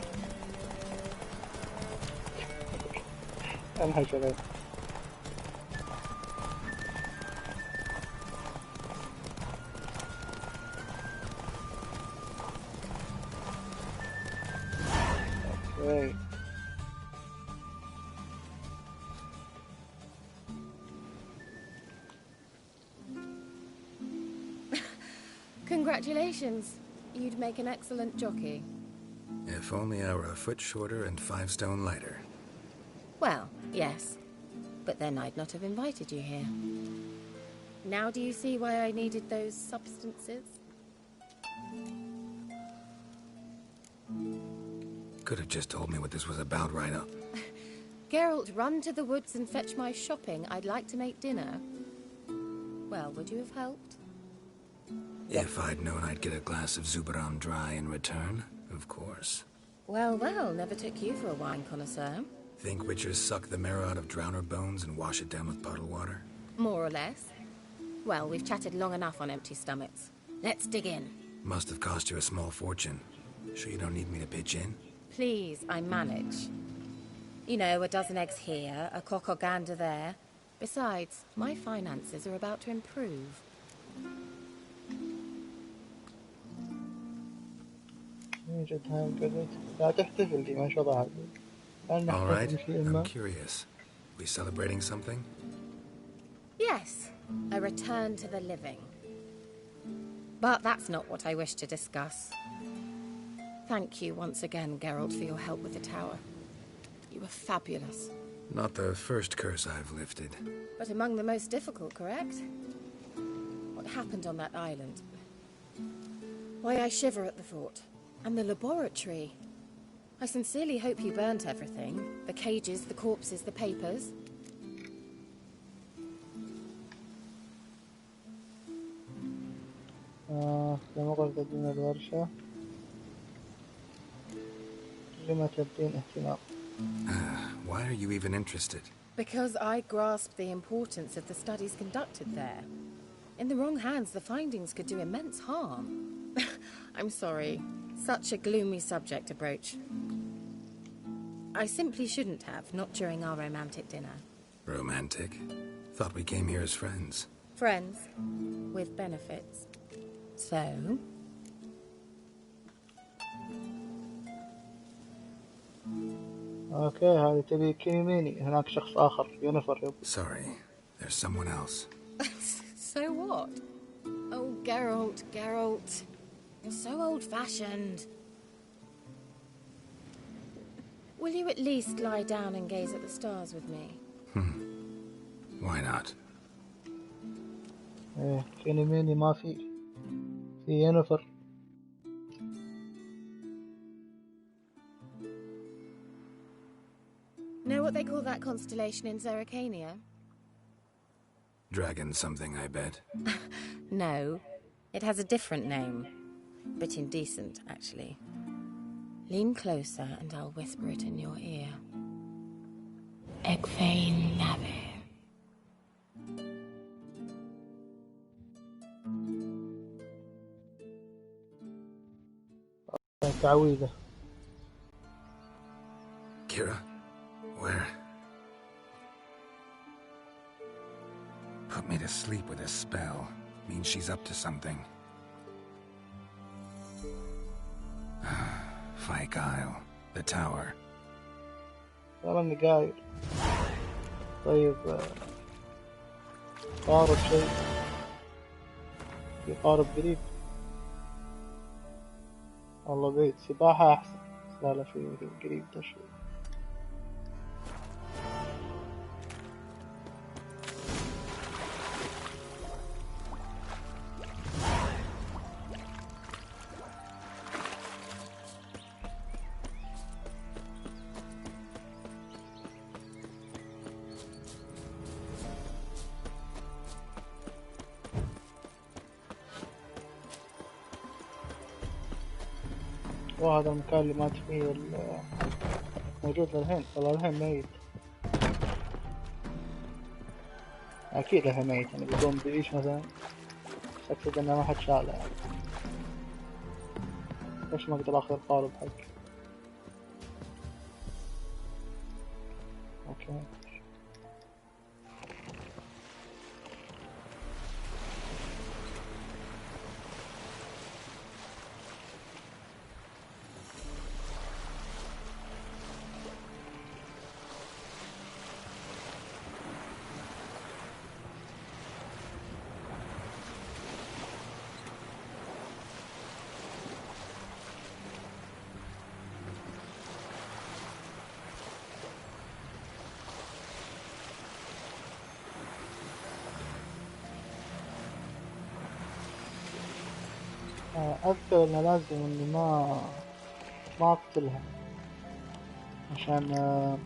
انها شغال. اوكي. Congratulations. You'd make an excellent jockey. If only I were a foot shorter and 5 stone lighter. Well, yes. But then I'd not have invited you here. Now do you see why I needed those substances? Could have just told me what this was about right up. Geralt, run to the woods and fetch my shopping. I'd like to make dinner. Well, would you have helped? If I'd known I'd get a glass of Zubaram dry in return, of course. Well, well, never took you for a wine connoisseur. Think witchers suck the marrow out of drowner bones and wash it down with puddle water? More or less. Well, we've chatted long enough on empty stomachs. Let's dig in. Must have cost you a small fortune. Sure you don't need me to pitch in? Please, I manage. You know, a dozen eggs here, a cock or gander there. Besides, my finances are about to improve. All right, I'm curious. We celebrating something? Yes, a return to the living. But that's not what I wish to discuss. Thank you once again, Geralt, for your help with the tower. You were fabulous. Not the first curse I've lifted. But among the most difficult, correct? What happened on that island? Why, I shiver at the thought. And the laboratory. I sincerely hope you burnt everything. The cages, the corpses, the papers. لما قلت تدين الورشة لما تبدين اهتمام. Why are you even interested? Because I grasp the importance of the studies conducted there. In the wrong hands, the findings could do immense harm. I'm sorry. Such a gloomy subject to broach. I simply shouldn't have, not during our romantic dinner. Romantic? Thought we came here as friends. Friends. With benefits. So? اوكي هذه تبي كيميني هناك شخص اخر يونيفر. Sorry, there's someone else. So what? Oh, Geralt. You're so old-fashioned. Will you at least lie down and gaze at the stars with me? Why not? ايه كيميني ما في يونيفر. what they call that constellation in Zerrikania? Dragon something, I bet. No, it has a different name. Bit indecent, actually. Lean closer and I'll whisper it in your ear. Egfain Nave. تعويذة. Kira? Where? Put me to sleep with a spell. Means she's up to something. Fyke Isle. The tower. والله اني قايل. طيب قارب شيء. في قارب قريب. والله بعيد. سباحة احسن. لا في قريب ده شوي. وهذا المكان اللي مات فيه موجود للحين. والله الحين ميت. أكيد الحين ميت. يعني بيقوم بيعيش مثلا. بس أقصد إنه ما حد شاله يعني. ليش ما أقدر آخذ القارب حقي؟ أوكي. أذكر إنه لازم إني ما أقتلها عشان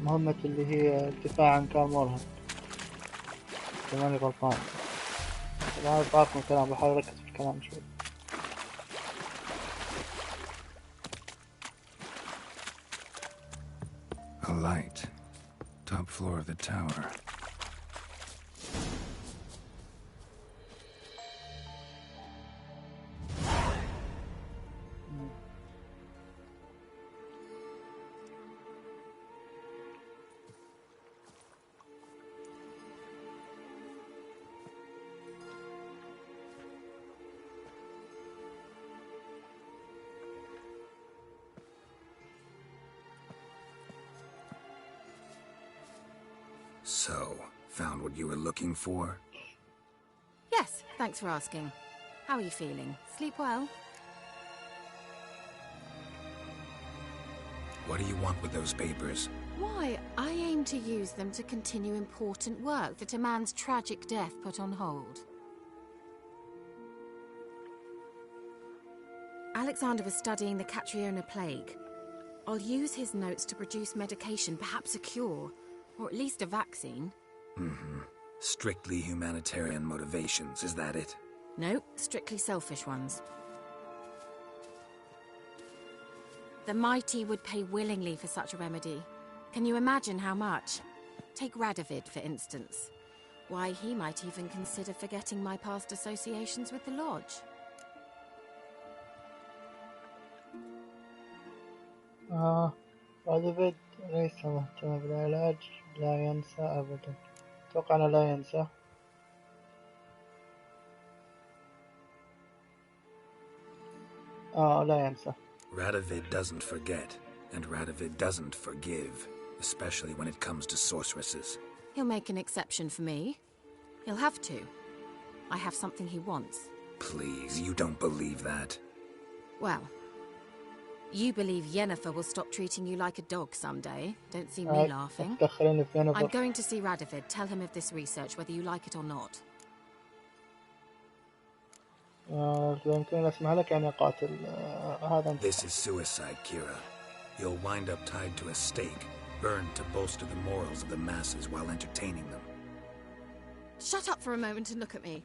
مهمة اللي هي الدفاع عن كام مرهق. ماني غلطان. أنا بعرف من الكلام. بحاول أركز في الكلام شوي. A light. Top floor of the tower. So, found what you were looking for? Yes, thanks for asking. How are you feeling? Sleep well? What do you want with those papers? Why, I aim to use them to continue important work that a man's tragic death put on hold. Alexander was studying the Catriona plague. I'll use his notes to produce medication, perhaps a cure, or at least a vaccine. Mm-hmm. Strictly humanitarian motivations, is that it? No, strictly selfish ones. The mighty would pay willingly for such a remedy. Can you imagine how much? Take Radovid, for instance. Why, he might even consider forgetting my past associations with the Lodge. رادفيد ليس مهتم بالعلاج. لا ينسى أبدا. أتوقع أنه لا ينسى. لا ينسى. Radovid doesn't forget, and Radovid doesn't forgive, especially when it comes to sorceresses. He'll make an exception for me. He'll have to. I have something he wants. Please, you don't believe that. Well, you believe Yennefer will stop treating you like a dog someday. Don't see me laughing. I'm going to see Radovid. Tell him of this research, whether you like it or not. This is suicide, Kira. You'll wind up tied to a stake, burned to bolster the morals of the masses while entertaining them. Shut up for a moment and look at me.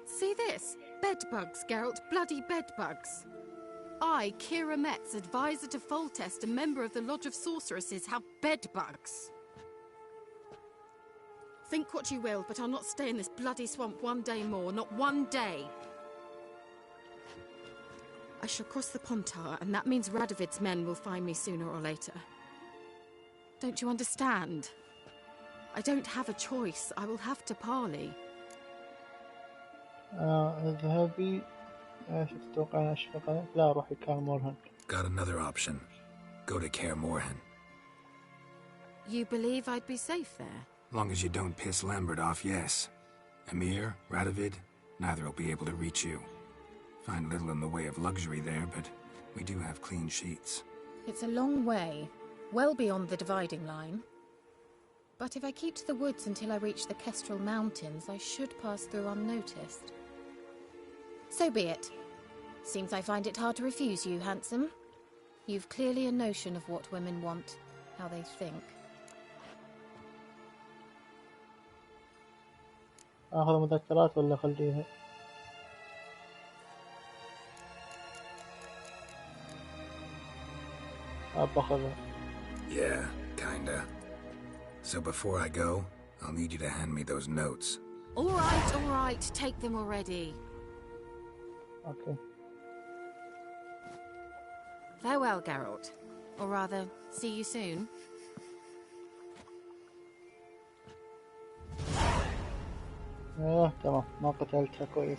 See this? Bedbugs, Geralt. Bloody bedbugs. I, Kira Metz, advisor to Foltest and member of the Lodge of Sorceresses, have bedbugs. Think what you will, but I'll not stay in this bloody swamp one day more. Not one day. I shall cross the Pontar, and that means Radovid's men will find me sooner or later. Don't you understand? I don't have a choice. I will have to parley. اذهبي. ايش تتوقعين اشفق؟ لا روحي كار مورهن. Got another option. Go to Kaer Morhen. You believe I'd be safe there? Long as you don't piss Lambert off, yes. Emir, Radovid, neither will be able to reach you. Find little in the way of luxury there, but we do have clean sheets. It's a long way, well beyond the dividing line. But if I keep to the woods until I reach the Kestrel Mountains, I should pass through unnoticed. So be it. Seems I find it hard to refuse you, handsome. You've clearly a notion of what women want, how they think. اخذ مذكرات ولا خليها؟ باخذها. Yeah, kinda. So before I go, I'll need you to hand me those notes. All right, take them already. Okay. Farewell, Geralt. Or rather, see you soon. تمام ما قتلتها كويس.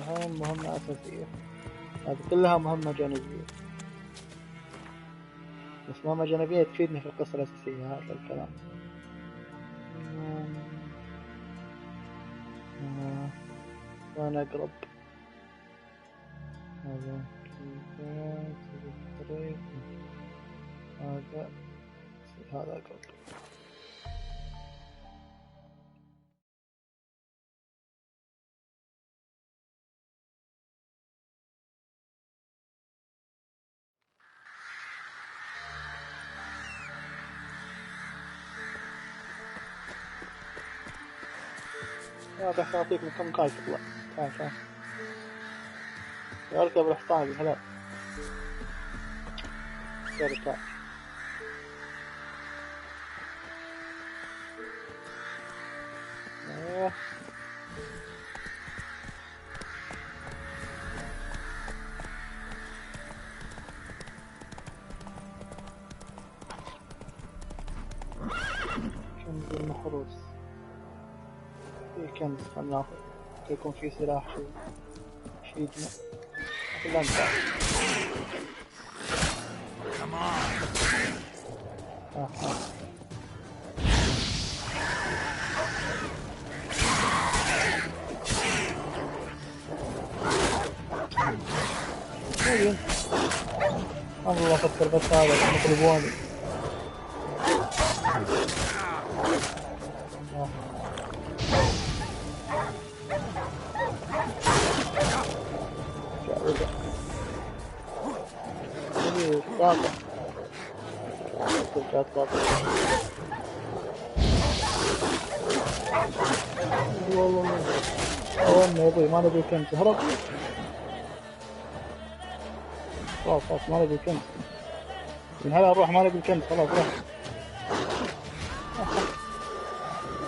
هاي مهمة أساسية. هذه كلها مهمة جانبية. بس مهمة جانبية تفيدني في القصة الأساسية هذا الكلام. وأنا أقرب. هذا هذا أقرب. راح أعطيك من كم قاعد تطلع. تعال اركب الحصان هلا. اركب. كنز المحروس. في كنز خلنا ناخذ. يكون في سلاح شيء يجمع. Come on. والله افكر بس هذا يطلبوني. طاقة ترجع طاقة. والله أولنا يا أبوي ما نبي كنز هرب. خلاص ما نبي كنز. من هلا نروح ما نبي كنز خلاص روح.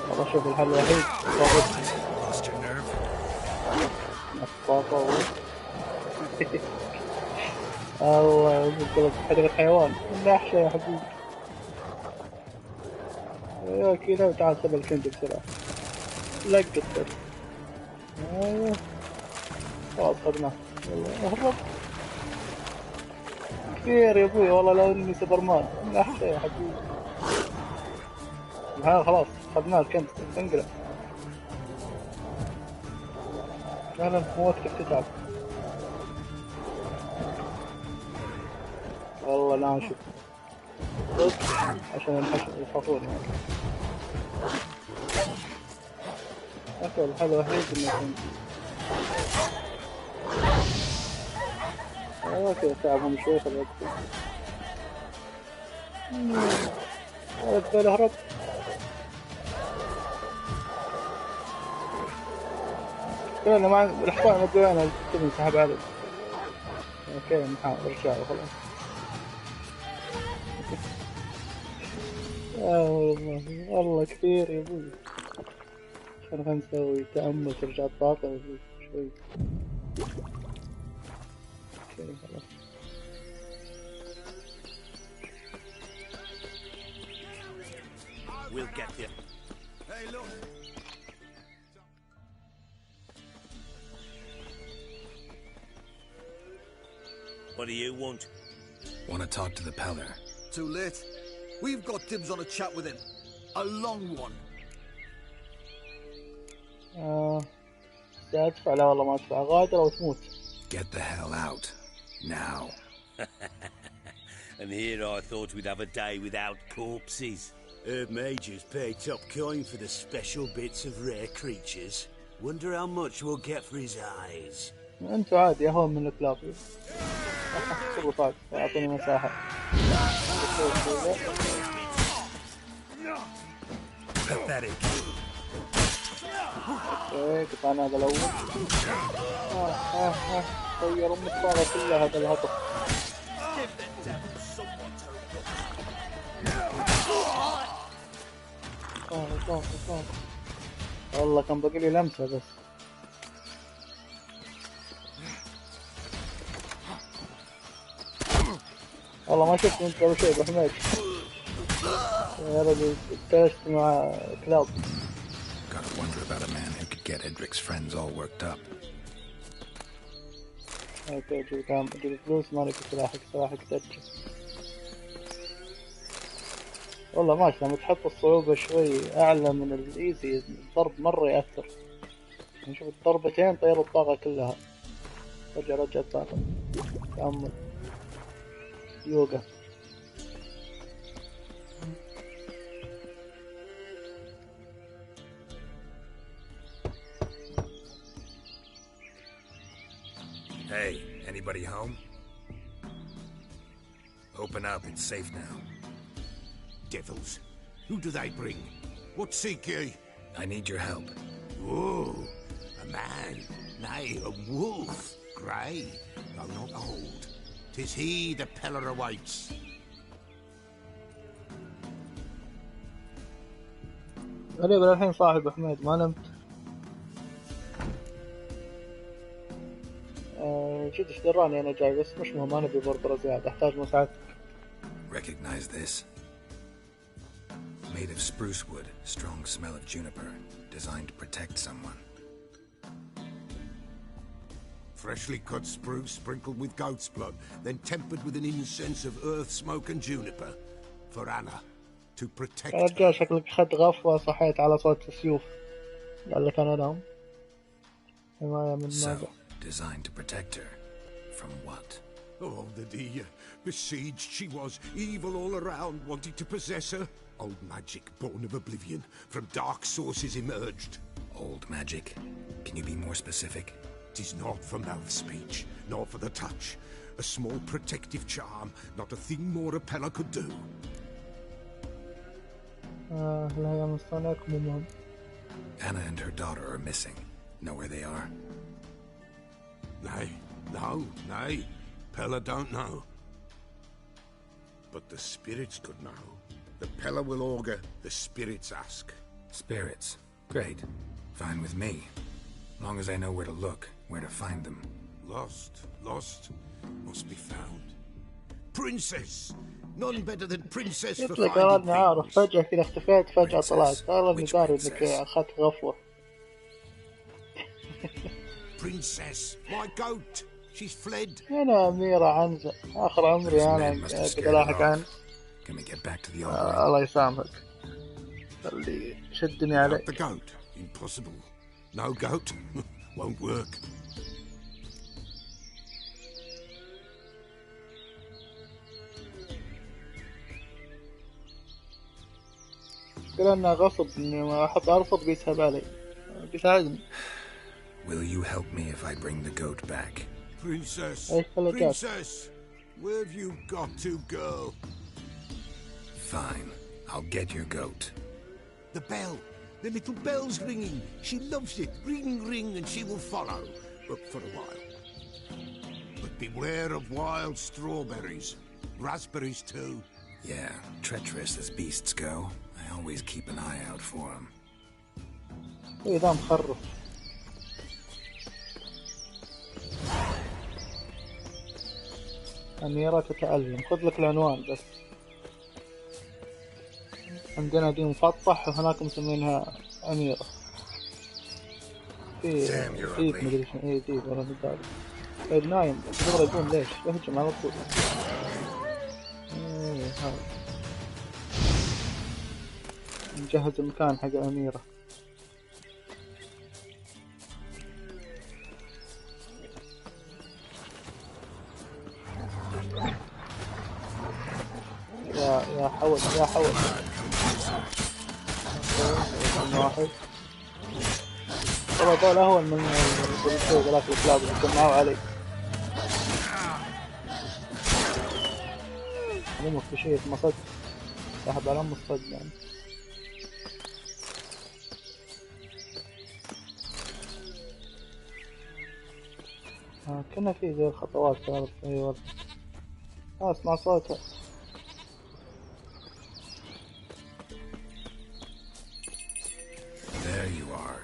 والله شوف الحل الوحيد الطاقة. الله يقولك حديقة حيوان لا أحشى يا حبيبي. ايوه كذا وتعال سبب الكنز بسرعة. لقط بس. ايوه خلاص خذناه. يلا اهرب كثير يا ابوي والله لو اني سوبرمان. لا أحشى يا حبيبي. ها خلاص خذناه الكنز انقلع. فعلا مو وقتك تتعب. والله ناشف. عشان يخافون يعني. أكل الحل الوحيد إنه كذا تعبهم شوي في الوقت. أبدأ الهرب. كلنا مع الحصان ما أدري أنا كذا انسحب عليه. اوكي نحاول نرجع وخلاص. والله كثير يا ابوي. خلنا نسوي تأمل ترجع الطاقة يا ابوي شوي. اوكي خلاص. We'll get there. Hey, look. What do you want? Want to talk to the Peller. Too late. We've got dibs on a chat with him. A long one. أدفع لا والله ما أدفع غادر أو تموت. Get the hell out. Now. And here I thought we'd have a day without corpses. Herb Major's paid top coin for the special bits of rare creatures. Wonder how much we'll get for his eyes. أنتوا عادي أهون من الكلاب. تصرفات أعطيني مساحة. Pathetic. اوكي قطعنا هذا الأول. طيروا من الطاقة كلها هذا الهطف. والله كان باقي لي لمسة بس. والله ما شفت انت اول شيء بحماك يا رجل تلشت مع كلاب. Gotta wonder about a man who could get Edric's friends all worked up. اوكي جيب فلوس مالك سلاحك تأجل. والله ماشي لما تحط الصعوبة شوي أعلى من الإيزي الضرب مرة يأثر. نشوف الضربتين طيروا الطاقة كلها. رجع الطاقة. تأمل. يوغا. Hey, anybody home? Open up, it's safe now. Devils. Who do they bring? What seek ye? I need your help. Oh, a man. Nay, a wolf. Grey, though not old. 'Tis he the Peller awaits. غريب الحين صاحب حميد ما نمت. جد ايش دراني انا جاي بس مش مهم انا ببربرة زيادة احتاج مساعدتك. Recognize this? Made of spruce wood, strong smell of juniper, designed to protect someone. Freshly cut spruce sprinkled with goat's blood, then tempered with an incense of earth, smoke and juniper. For Anna, to protect يا رجال شكلك خد غفوة صحيت على صوت السيوف. قال لك انا نام. حماية من ماذا؟ Designed to protect her. From what? Oh, the besieged she was, evil all around, wanting to possess her. Old magic born of oblivion, from dark sources emerged. Old magic? Can you be more specific? 'Tis not for mouth speech, nor for the touch. A small protective charm, not a thing more a Peller could do. هل هي مصطنعكم مهم؟ Anna and her daughter are missing. Know where they are? Nay. Peller don't know. But the spirits could know. The Peller will augur, the spirits ask. Spirits? Great. Fine with me. Long as I know where to look, where to find them. Lost. Must be found. Princess! None better than Princess for قلت لك finding أنا عارف things. فجأة كذا اختفيت فجأة طلعت. قال اني داري انك princess? اخذت غفوة. Princess, my goat! She's fled. أنا أميرة عنزة آخر عمري أنا قد ألاحق عنك. Can we get back to the الله يسامحك. خلي شدني عليك. The goat? Impossible. No goat? Won't work. المشكلة انه غصب، اني ما احب ارفض بيسحب علي، بيساعدني. Will you help me if I bring the goat back? Princess, ايش خلى جاك؟ Princess, where have you got to go? Fine, I'll get your goat. The bell. The little bell's ringing. She loves it. Ring, ring, and she will follow. But for a while. But beware of wild strawberries. Raspberries, too. Yeah, treacherous as beasts go. I always keep an eye out for them. ايه ده مخرف. أميرة تتألم، خذ لك العنوان بس. عندنا دي مفطح وهناك مسمينها أميرة. في مدري شنو، ايه دي ورا الدار. طيب نايم، يبغى يقوم ليش؟ يهجم على طول. ايه هذا. نجهز المكان حق أميرة. يا حول يا حول. واحد. والله دول أهون من ذولاك الكلاب اللي جمعوا علي. مو في شيء مصد. سحب على مصد يعني. كنا في زي الخطوات كانت في ورد. اسمع صوتها. There you are.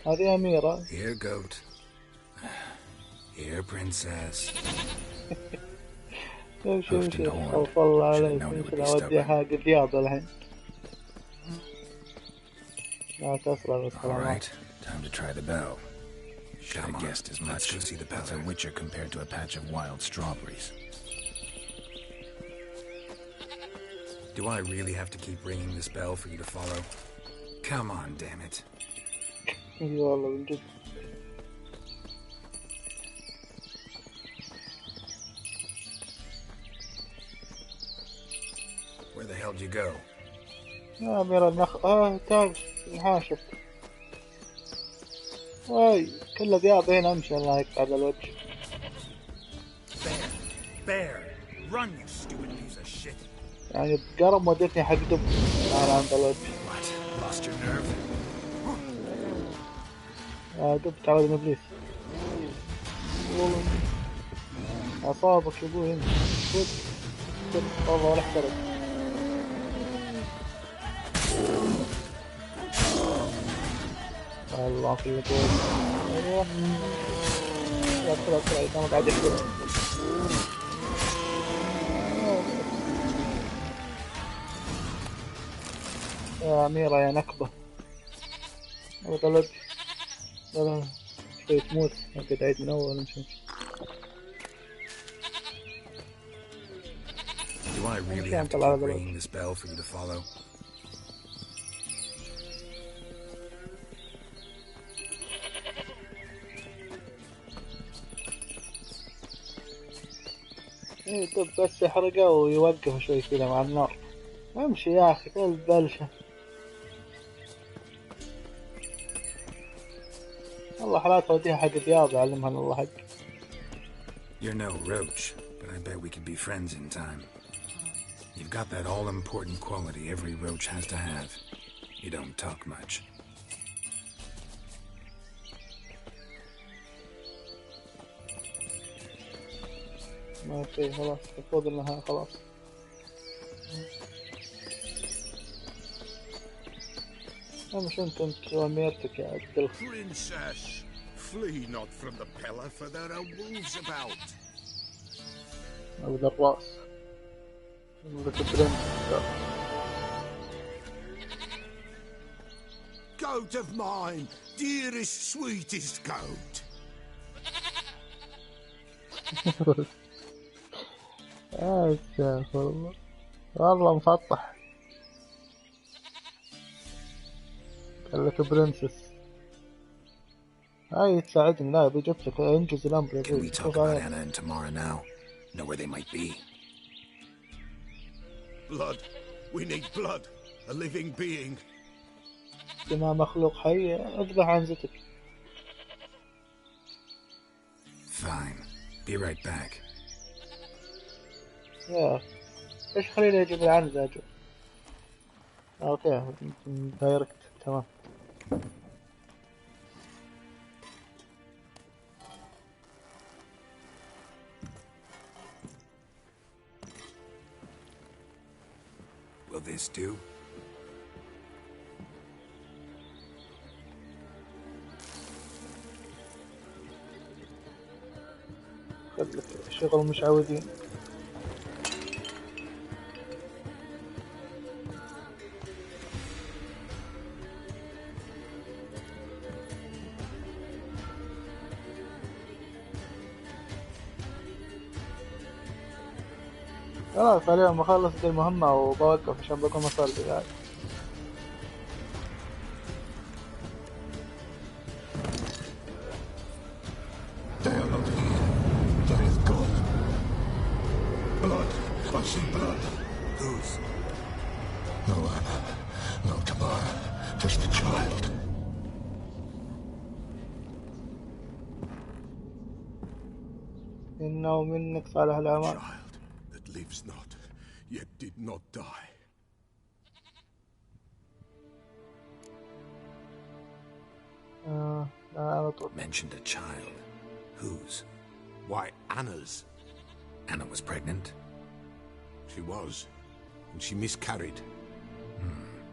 هذه أميرة. Here, goat. Here, princess. شوف خوف الله عليك. يمكن أودي حق دياب الحين. لا تسرع بس. All right, time to try the bell. Should have guessed as much. Let's go see the bell. It's a witcher compared to a patch of wild strawberries. Do I really have to keep ringing this bell for you to follow? Come on, damn it. والله من جد. Where the hell did you go? يا أميرة تعال نحاشف. واي كله ذياب هنا امشي الله يقطع الوجه. Bear, run you stupid piece of shit. يعني بقرب ودتني حق دب. أنا عند الوجه. What? Lost your nerve? دب تعود من إبليس. والله أصابك يا أبوي هنا. والله ولا احترق. الله في الكون. ايوه لا انا قاعد احكي. يا أميرة يا نكبة. لا شوي تموت. قاعد عيد من أول نشوف. Do I really have to keep ringing this bell for you to follow? ايه دب بس يحرقه ويوقف شوي كذا مع النار. امشي يا اخي كل بلشة. والله حالات وديها حق دياب علمها الله حق. You're no roach, but I bet we could be friends in time. You've got that all-important quality every roach has to have. You don't talk much. ما في خلاص المفروض انها خلاص. مش انت واميرتك يا عبد. Princess, flee not from the pillar, for there are wolves about. عبد الراس. Goat of mine, dearest, sweetest goat. استغفر الله. والله مفطح. قالك برنسس. هاي تساعدني. لا بجبتك انجز الامر يا Can we talk about Anna and Tamara now? Know where they might be? Blood. We need blood. A living being. دماء مخلوق حي اذبح عنزتك. Fine. Be right back. يا ايش خليني اجيب العنزة اجل. اوكي دايركت تمام. Will this do? خلك شغل مش عاوزين. خلاص اليوم بخلص دي المهمة وبوقف عشان بقوم اصلي يعني. They are not here. There is God. Blood. I see blood. Whose? No Anna. No Tamara. Just the child. إنه منك صالح الأعمال. Child that lives not, yet did not die. لا على طول. Mentioned a child. Whose? Why, Anna's. Anna was pregnant? She was. And she miscarried.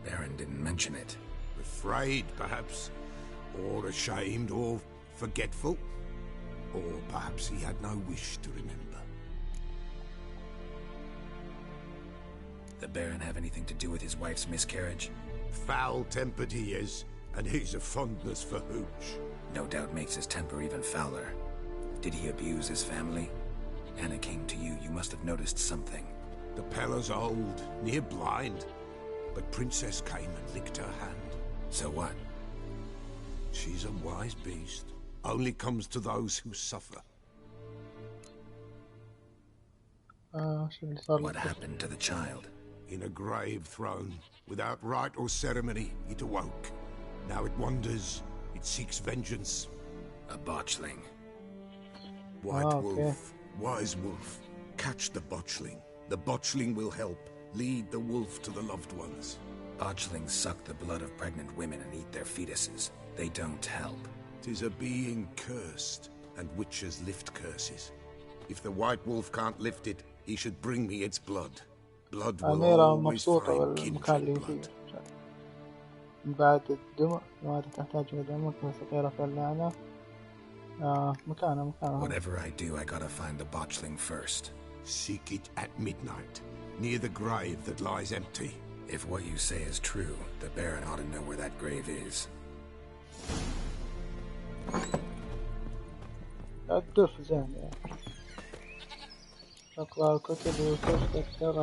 Baron didn't mention it. Afraid, perhaps. Or ashamed, or forgetful. Or perhaps he had no wish to remember. The Baron have anything to do with his wife's miscarriage? Foul-tempered he is, and he's a fondness for hooch. No doubt makes his temper even fouler. Did he abuse his family? Anna came to you. You must have noticed something. The Pella's old, near blind. But Princess came and licked her hand. So what? She's a wise beast. Only comes to those who suffer. What happened to the child? In a grave thrown. Without rite or ceremony, it awoke. Now it wanders. It seeks vengeance. A botchling. White wolf. Wise wolf. Catch the botchling. The botchling will help. Lead the wolf to the loved ones. Botchlings suck the blood of pregnant women and eat their fetuses. They don't help. 'Tis a being cursed, and witches lift curses. If the white wolf can't lift it, he should bring me its blood. Blood will always find kindred blood. بعد الدماء ما تحتاج إلى دمك وسترى في اللعنة. مكانه. Whatever I do, I gotta find the botchling first. Seek it at midnight, near the grave that lies empty. If what you say is true, the Baron ought to know where that grave is. الدف زين يعني. اقرأ الكتب وتذكر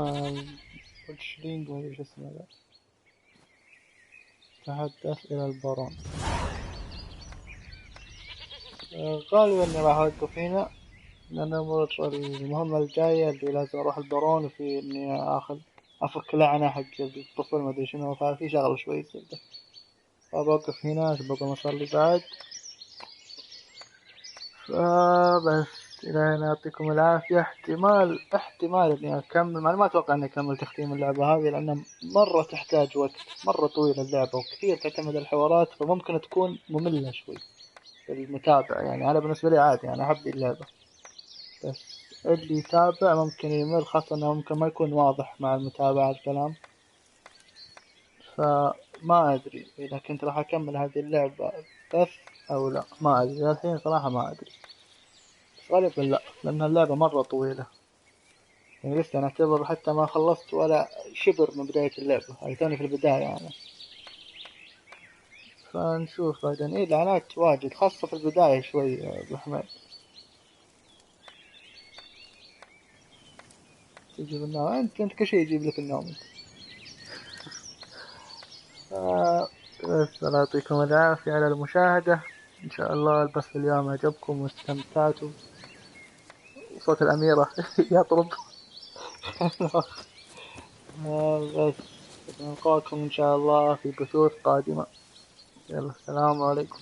والشرينج ولا شو اسمه ذا. تحدث إلى البارون. غالبا اني راح اوقف هنا لان المهمة الجاية اللي لازم اروح البارون وفي اني افك لعنة حق الطفل ما ادري شنو ففي شغل شوي يصير ده. فبوقف هنا بقوم اصلي بعد. فبس الى هنا يعطيكم العافية. احتمال اني اكمل ما اتوقع اني اكمل تختيم اللعبة هذه لان مرة تحتاج وقت مرة طويل اللعبة وكثير تعتمد على الحوارات فممكن تكون مملة شوي المتابع يعني. أنا بالنسبة لي عادي أنا أحب اللعبة بس اللي يتابع ممكن يمل خاصة أنه ممكن ما يكون واضح مع المتابعة الكلام. فما أدري إذا كنت راح أكمل هذه اللعبة بث أو لا ما أدري الحين صراحة ما أدري بس غالبا لا لأن اللعبة مرة طويلة يعني لسه نعتبر حتى ما خلصت ولا شبر من بداية اللعبة هاي توني في البداية يعني. فنشوف بعدين ايه الاعلانات واجد خاصة في البداية شوي يا ابو حميد تجيب النوم انت كل شيء يجيب لك النوم بس الله يعطيكم العافية على المشاهدة. ان شاء الله البث اليوم عجبكم واستمتعتوا. صوت الأميرة يطرب بس نلقاكم إن شاء الله في بثوث قادمة. يلا السلام عليكم.